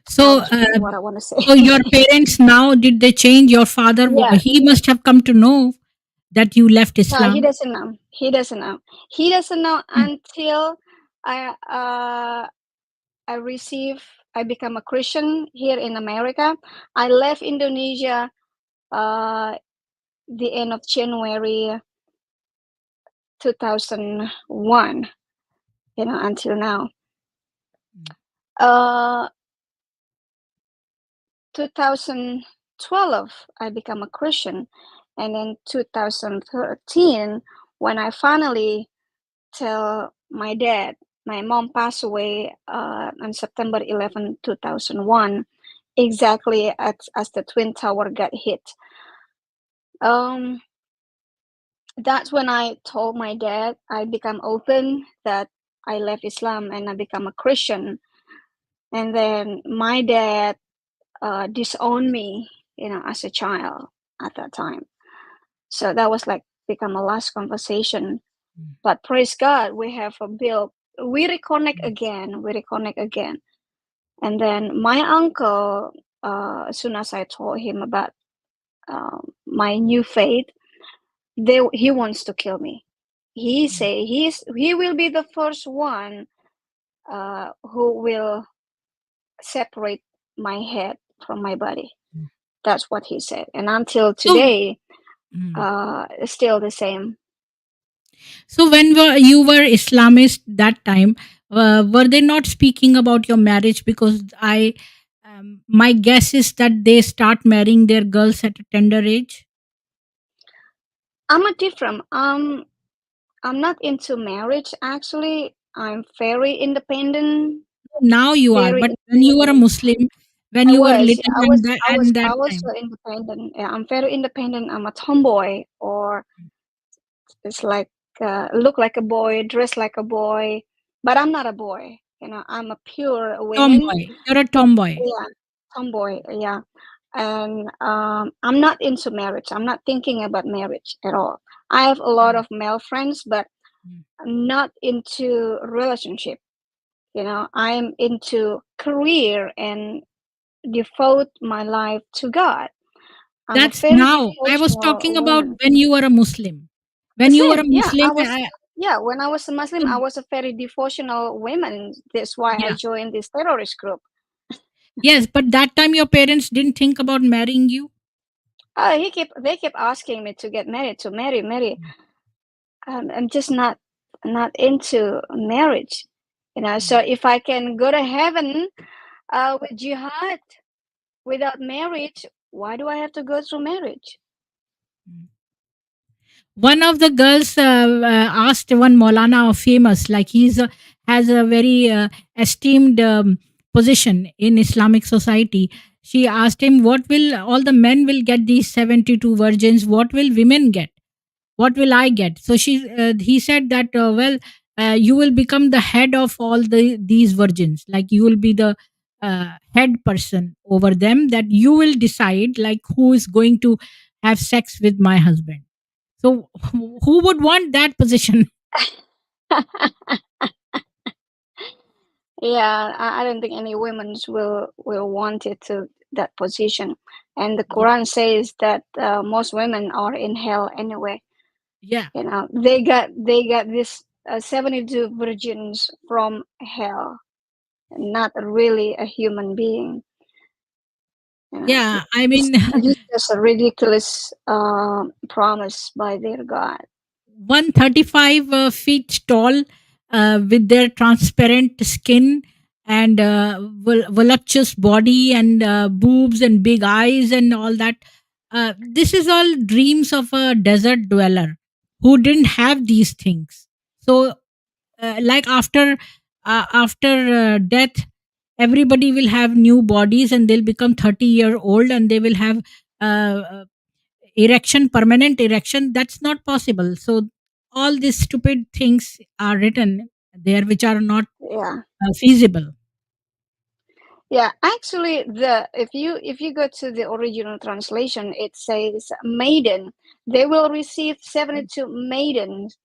So, was forgetting what I want to say. so your parents now, did they change? Your father, Yeah. he must have come to know that you left No, he Islam. doesn't know. He doesn't know. He doesn't know Mm. until I I receive I become a Christian here in America. I left Indonesia uh the end of January 2001, until now. Mm. Uh 2012 I become a Christian, and then 2013 when I finally tell my dad. My mom passed away on September 11, 2001, exactly as the Twin Tower got hit. Um, that's when I told my dad I become open that I left Islam and I become a Christian. And then my dad disowned me, as a child at that time. So that was like become a last conversation. Mm. But praise God, we have a bill. We reconnect Mm. again. We reconnect again. And then my uncle, as soon as I told him about my new faith, he wants to kill me. He Mm. say he will be the first one who will separate my head from my body. Mm. That's what he said. And until So, today, mm. still the same. So when you were Islamist that time, were they not speaking about your marriage? Because my guess is that they start marrying their girls at a tender age. I'm a different. I'm not into marriage actually. I'm very independent. Now you are, Very but when you were a independent. Muslim, when I you were was. little, I was. I was. and that I was time, so independent. Yeah, I'm very independent. I'm a tomboy, or it's like look like a boy, dress like a boy, but I'm not a boy. I'm a pure woman. tomboy, you're a tomboy. Yeah, tomboy. Yeah, and I'm not into marriage. I'm not thinking about marriage at all. I have a lot Mm. of male friends, but Mm. I'm not into relationship. I'm into career and devote my life to God. I'm a That's very now. I was devotional talking about woman. when you were a Muslim. When you were a Same, yeah. Muslim, I was, yeah. When I was a Muslim, I was a very devotional woman. That's why I yeah, joined this terrorist group. yes, but that time your parents didn't think about marrying you. They kept asking me to get married, to marry. Mm. I'm just not into marriage. So Mm. if I can go to heaven with jihad without marriage, why do I have to go through marriage? Mm. One of the girls asked one Maulana, famous, like has a very esteemed position in Islamic society. She asked him, "What will all the men will get these 72 virgins? What will women get? What will I get?" So he said that, well, you will become the head of all these virgins. Like you will be the head person over them. That you will decide like who is going to have sex with my husband. So who would want that position? Yeah, I don't think any women will want it to that position. And the Yeah, Quran says that most women are in hell anyway. yeah, They got this 72 virgins from hell, not really a human being. yeah. I mean, This is just a ridiculous promise by their God. 135 feet tall, with their transparent skin and voluptuous body and boobs and big eyes and all that. This is all dreams of a desert dweller who didn't have these things. So, like after death, everybody will have new bodies and they'll become 30-year old and they will have uh, uh, erection, permanent erection. That's not possible. So all these stupid things are written there which are not Yeah. feasible. Yeah, actually, the if you go to the original translation, it says maiden. They will receive 72 maidens.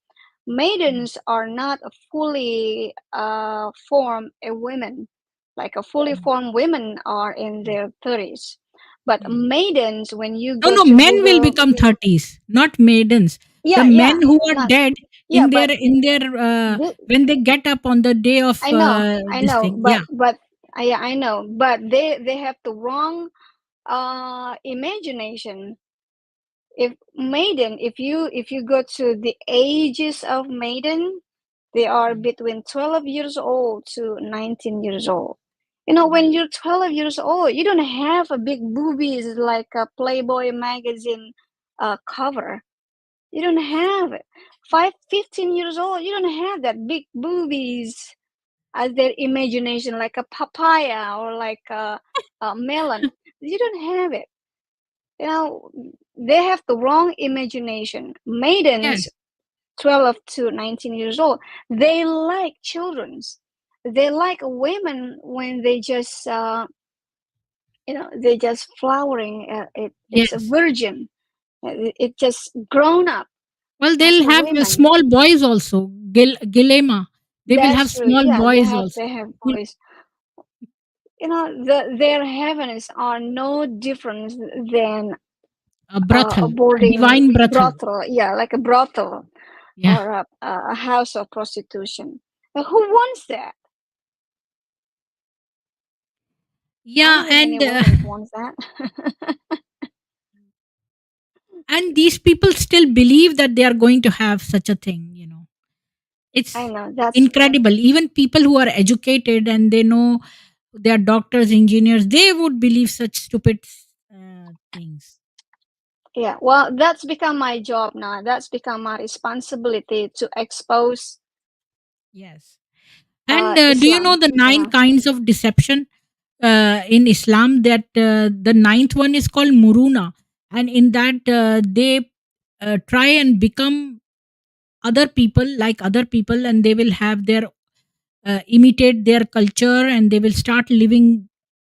Mm, Maidens are not a fully formed a women, like a fully mm, formed women are in mm, their 30s. But mm. maidens, when you No, go no, to men will Google, become 30s, not maidens. The yeah, men yeah, who are not dead yeah, but in their th- when they get up on the day of I this know, thing. Yeah. but yeah, I know, but they have the wrong imagination. If maiden, if you go to the ages of maiden, they are Mm, between 12 years old to 19 years old. You know, mm. when you're 12 years old, you don't have a big boobies like a Playboy magazine cover. You don't have it. 15 years old, you don't have that big boobies as their imagination, like a papaya or like a melon. You don't have it. You know, they have the wrong imagination. Maidens, Yes, 12 to 19 years old, they like children's. They like women when they just, they just flowering. It's a yes. virgin. It just grown up Well, as they'll a have woman. small boys also. Gilema. They will have That's true. small Yeah, boys also. they have boys. You know, their heavens are no different than A a brothel, a boarding divine brothel. brothel. Yeah, like a brothel Yeah. or a house of prostitution. But who wants that? I Yeah, don't think any woman wants that. and these people still believe that they are going to have such a thing, you know. I It's know that's incredible. Even people who are educated and they know they are doctors, engineers, they would believe such stupid things. yeah. Well, that's become my job now. That's become my responsibility to expose Yes. And do you know Islam. the You nine know. kinds of deception in Islam? That the ninth one is called muruna, and in that they try and become other people, like other people, and they will have their imitate their culture, and they will start living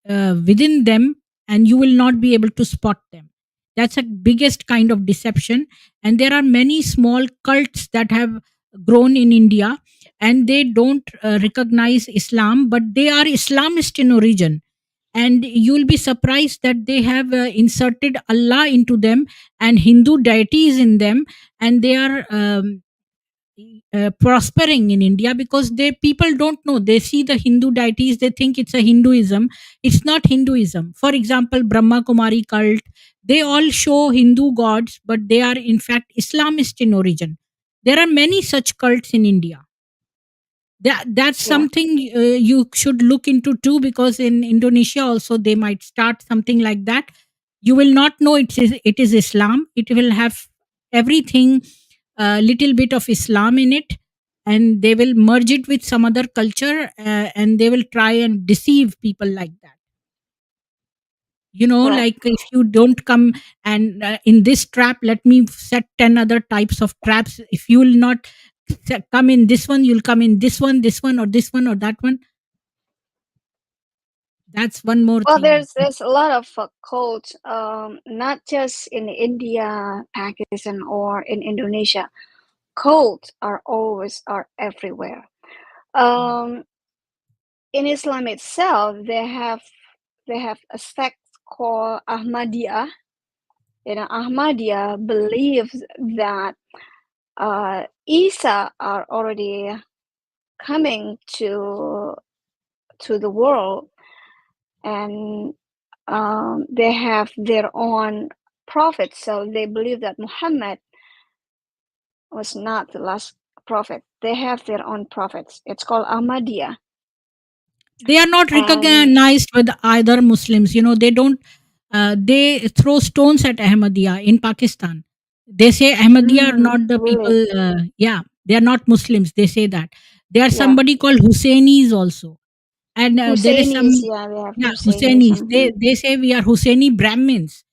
within them, and you will not be able to spot them. That's a biggest kind of deception. And there are many small cults that have grown in India, and they don't recognize Islam, but they are Islamist in origin. And you'll be surprised that they have inserted Allah into them and Hindu deities in them, and they are prospering in India because they people don't know. They see the Hindu deities, they think it's a Hinduism. It's not Hinduism. For example, Brahma Kumari cult, they all show Hindu gods, but they are in fact Islamist in origin. There are many such cults in India. That's Yeah. something you should look into too, because in Indonesia also they might start something like that. You will not know it is Islam. It will have everything, a little bit of Islam in it, and they will merge it with some other culture, and they will try and deceive people like that. You know, Right. like if you don't come and in this trap, let me set 10 other types of traps. If you will not come in this one, you'll come in this one, or this one, or that one. That's one more Well, thing. there's a lot of cults, not just in India, Pakistan, or in Indonesia. Cults are everywhere. Mm. Um, in Islam itself, they have a sect called Ahmadiyah. You know, Ahmadiyya believes that Isa are already coming to the world, and they have their own prophets. So they believe that Muhammad was not the last prophet. They have their own prophets. It's called Ahmadiyya, They are not and recognized with either Muslims. You know, they don't. They throw stones at Ahmadiyya in Pakistan. They say Ahmadiyya are not the really, people. Yeah, they are not Muslims. They say that they are yeah, somebody called Husseinis also, and there is some, Husseinis. Yeah, they have yeah, Husseinis. Husseinis. They say we are Husseini Brahmins,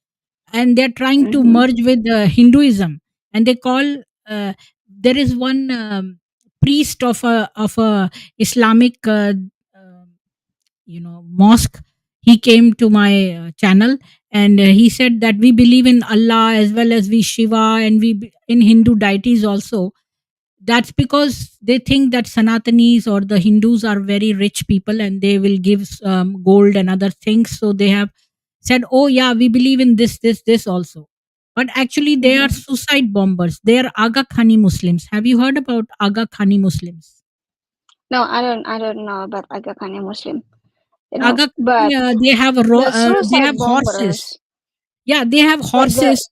and they're trying to Hmm. merge with Hinduism, and they call uh, there is one priest of a Islamic mosque. He came to my channel, and he said that we believe in Allah as well as we Shiva, and in Hindu deities also. That's because they think that Sanatanis or the Hindus are very rich people and they will give gold and other things. So they have said, oh, yeah, we believe in this also. But actually, they are Hmm. suicide bombers. They are Aga Khani Muslims. Have you heard about Aga Khani Muslims? No, I don't know about Aga Khan Muslim, Aga Khani, but the they have suicide horses. bombers, Yeah, they have but the horses.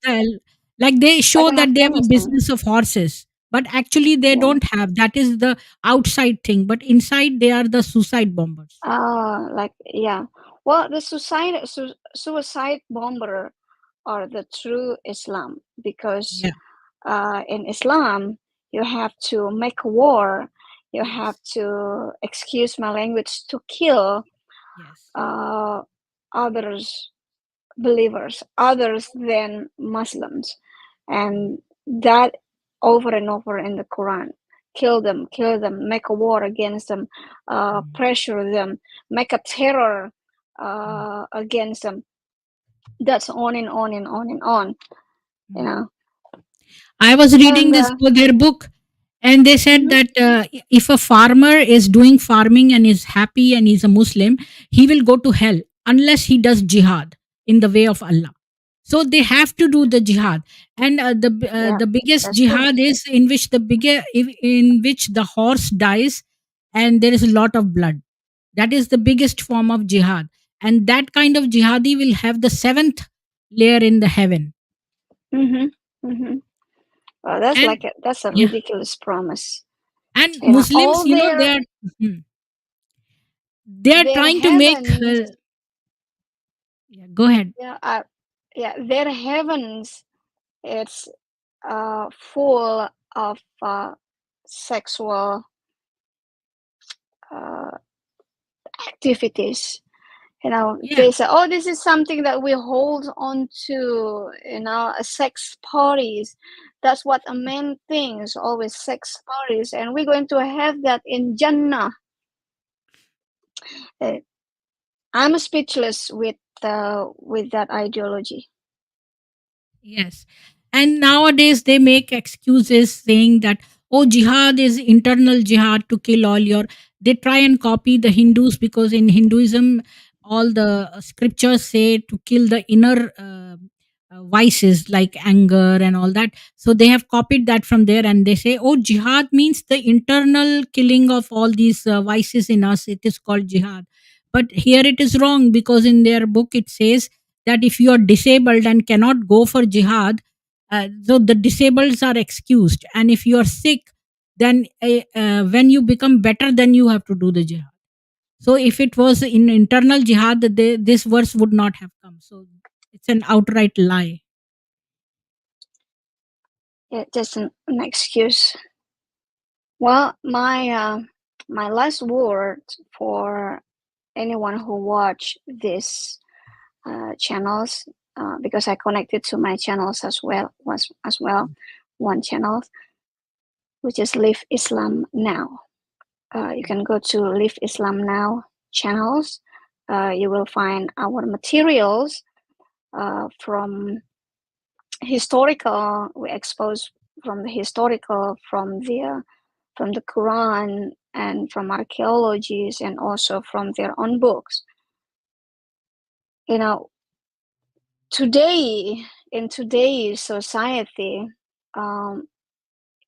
Like they like show in that they have a Afghanistan, business of horses, but actually they yeah. don't have. That is the outside thing, but inside they are the suicide bombers. Like yeah. Well, the suicide bomber are the true Islam because Yeah. in Islam you have to make war, you have Yes. to excuse my language to kill Yes. uh, others believers others than Muslims, Mm, and that over and over in the Quran. Kill them, make a war against them, mm, pressure them, make a terror mm, against them. That's on and on and on and on, you mm. know. I was reading And their book, and they said mhm, that if a farmer is doing farming and is happy and is a Muslim, he will go to hell unless he does jihad in the way of Allah. So they have to do the jihad, and yeah, the biggest that's true. jihad is in which the horse dies, and there is a lot of blood. That is the biggest form of jihad, and that kind of jihadi will have the seventh layer in the heaven. Hmm. Hmm. That's And like that's a yeah, ridiculous promise. and Muslims, All they are mhm, they are their trying to make. heavens, Yeah, go ahead. yeah, their heavens. It's full of sexual uh, activities. Yeah. They say, "Oh, this is something that we hold on to." Sex parties. That's what a man thinks. Always sex parties, and we're going to have that in Jannah. Uh, I'm speechless with that ideology. Yes. And nowadays they make excuses saying that, oh, jihad is internal jihad to kill all your. They try and copy the Hindus because in Hinduism, all the scriptures say to kill the inner vices like anger and all that. So they have copied that from there and they say, oh, jihad means the internal killing of all these vices in us. It is called jihad. But here it is wrong because in their book it says that if you are disabled and cannot go for jihad, so the disabled are excused, and if you are sick, then when you become better, then you have to do the jihad. So if it was in internal jihad, this verse would not have come. So it's an outright lie. Yeah, just an excuse. Well, my last word for anyone who watch this channels, because I connected to my channels as well, one channel which is Live Islam Now. You can go to Live Islam Now channels. You will find our materials from historical. We expose from the historical, from the Quran, and from archaeologies, and also from their own books. You know, today in today's society, um,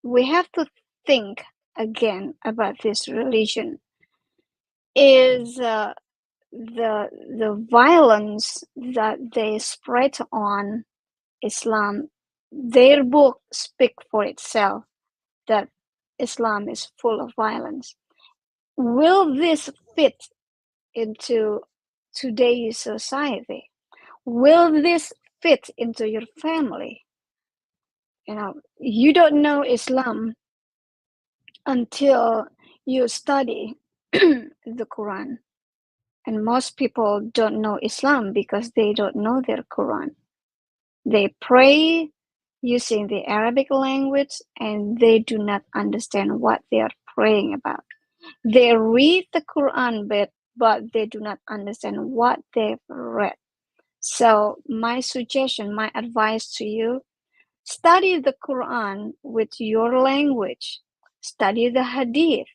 we have to think again about this religion. Is the violence that they spread on Islam? Their book speak for itself that Islam is full of violence. Will this fit into today's society? Will this fit into your family? You don't know Islam until you study the Quran. And most people don't know Islam because they don't know their Quran. They pray, using the Arabic language, and they do not understand what they are praying about. They read the Quran, but they do not understand what they've read. So, my suggestion, my advice to you, study the Quran with your language, study the Hadith,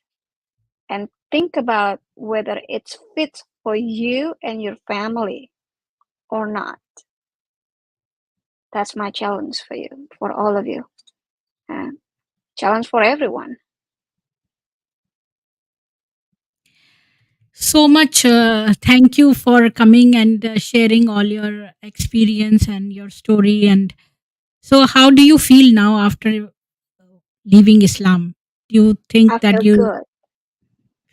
and think about whether it's fit for you and your family or not. That's my challenge for you, for all of you. Challenge for everyone. So much. Thank you for coming and sharing all your experience and your story. And so, how do you feel now after leaving Islam? Do you I think that feel you good.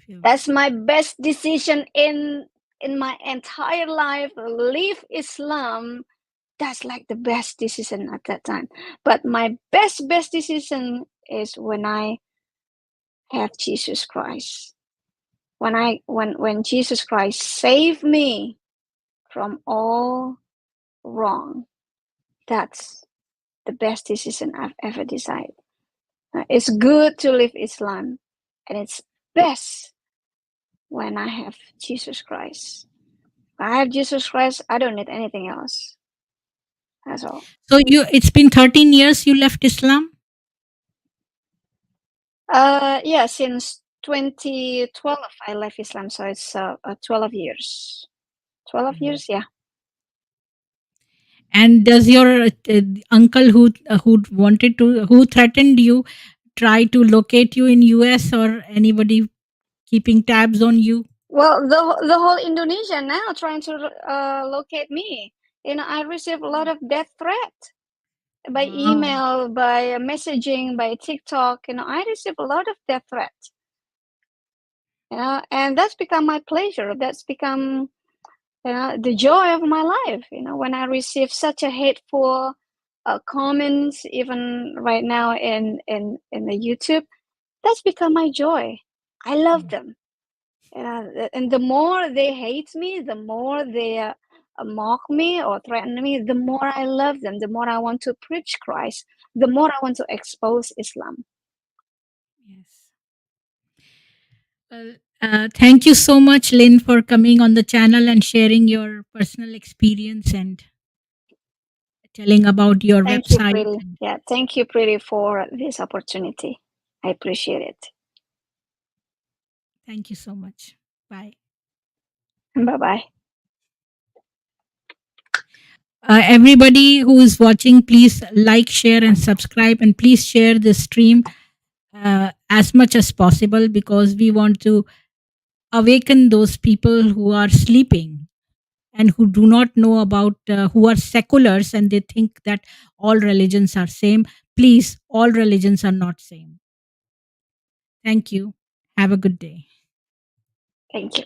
feel That's my best decision in my entire life. Leave Islam. That's like the best decision at that time. But my best decision is when I have Jesus Christ. When Jesus Christ saved me from all wrong. That's the best decision I've ever decided. It's good to live Islam, and it's best when I have Jesus Christ. When I have Jesus Christ, I don't need anything else. That's all. so? You it's been 13 years you left Islam. Yeah, since 2012 I left Islam, so it's 12 years. 12 Mhm. years, yeah. And does your uncle who threatened you try to locate you in US, or anybody keeping tabs on you? Well, the whole Indonesia now trying to locate me. I receive a lot of death threat by Wow. email, by messaging, by TikTok. I receive a lot of death threats. And that's become my pleasure. That's become the joy of my life. When I receive such a hateful comments, even right now in the YouTube, that's become my joy. I love Mm. them. And the more they hate me, the more they mock me or threaten me, the more I love them, the more I want to preach Christ, the more I want to expose Islam. Yes. Well, thank you so much, Lynn, for coming on the channel and sharing your personal experience and telling about your Thank you, website. Pretty. And Yeah, thank you, Pretty, for this opportunity. I appreciate it. thank you so much. Bye. Bye bye. Everybody who is watching, please like, share, and subscribe. And please share this stream as much as possible, because we want to awaken those people who are sleeping and who do not know about, who are seculars, and they think that all religions are same. Please, all religions are not same. Thank you. Have a good day. Thank you.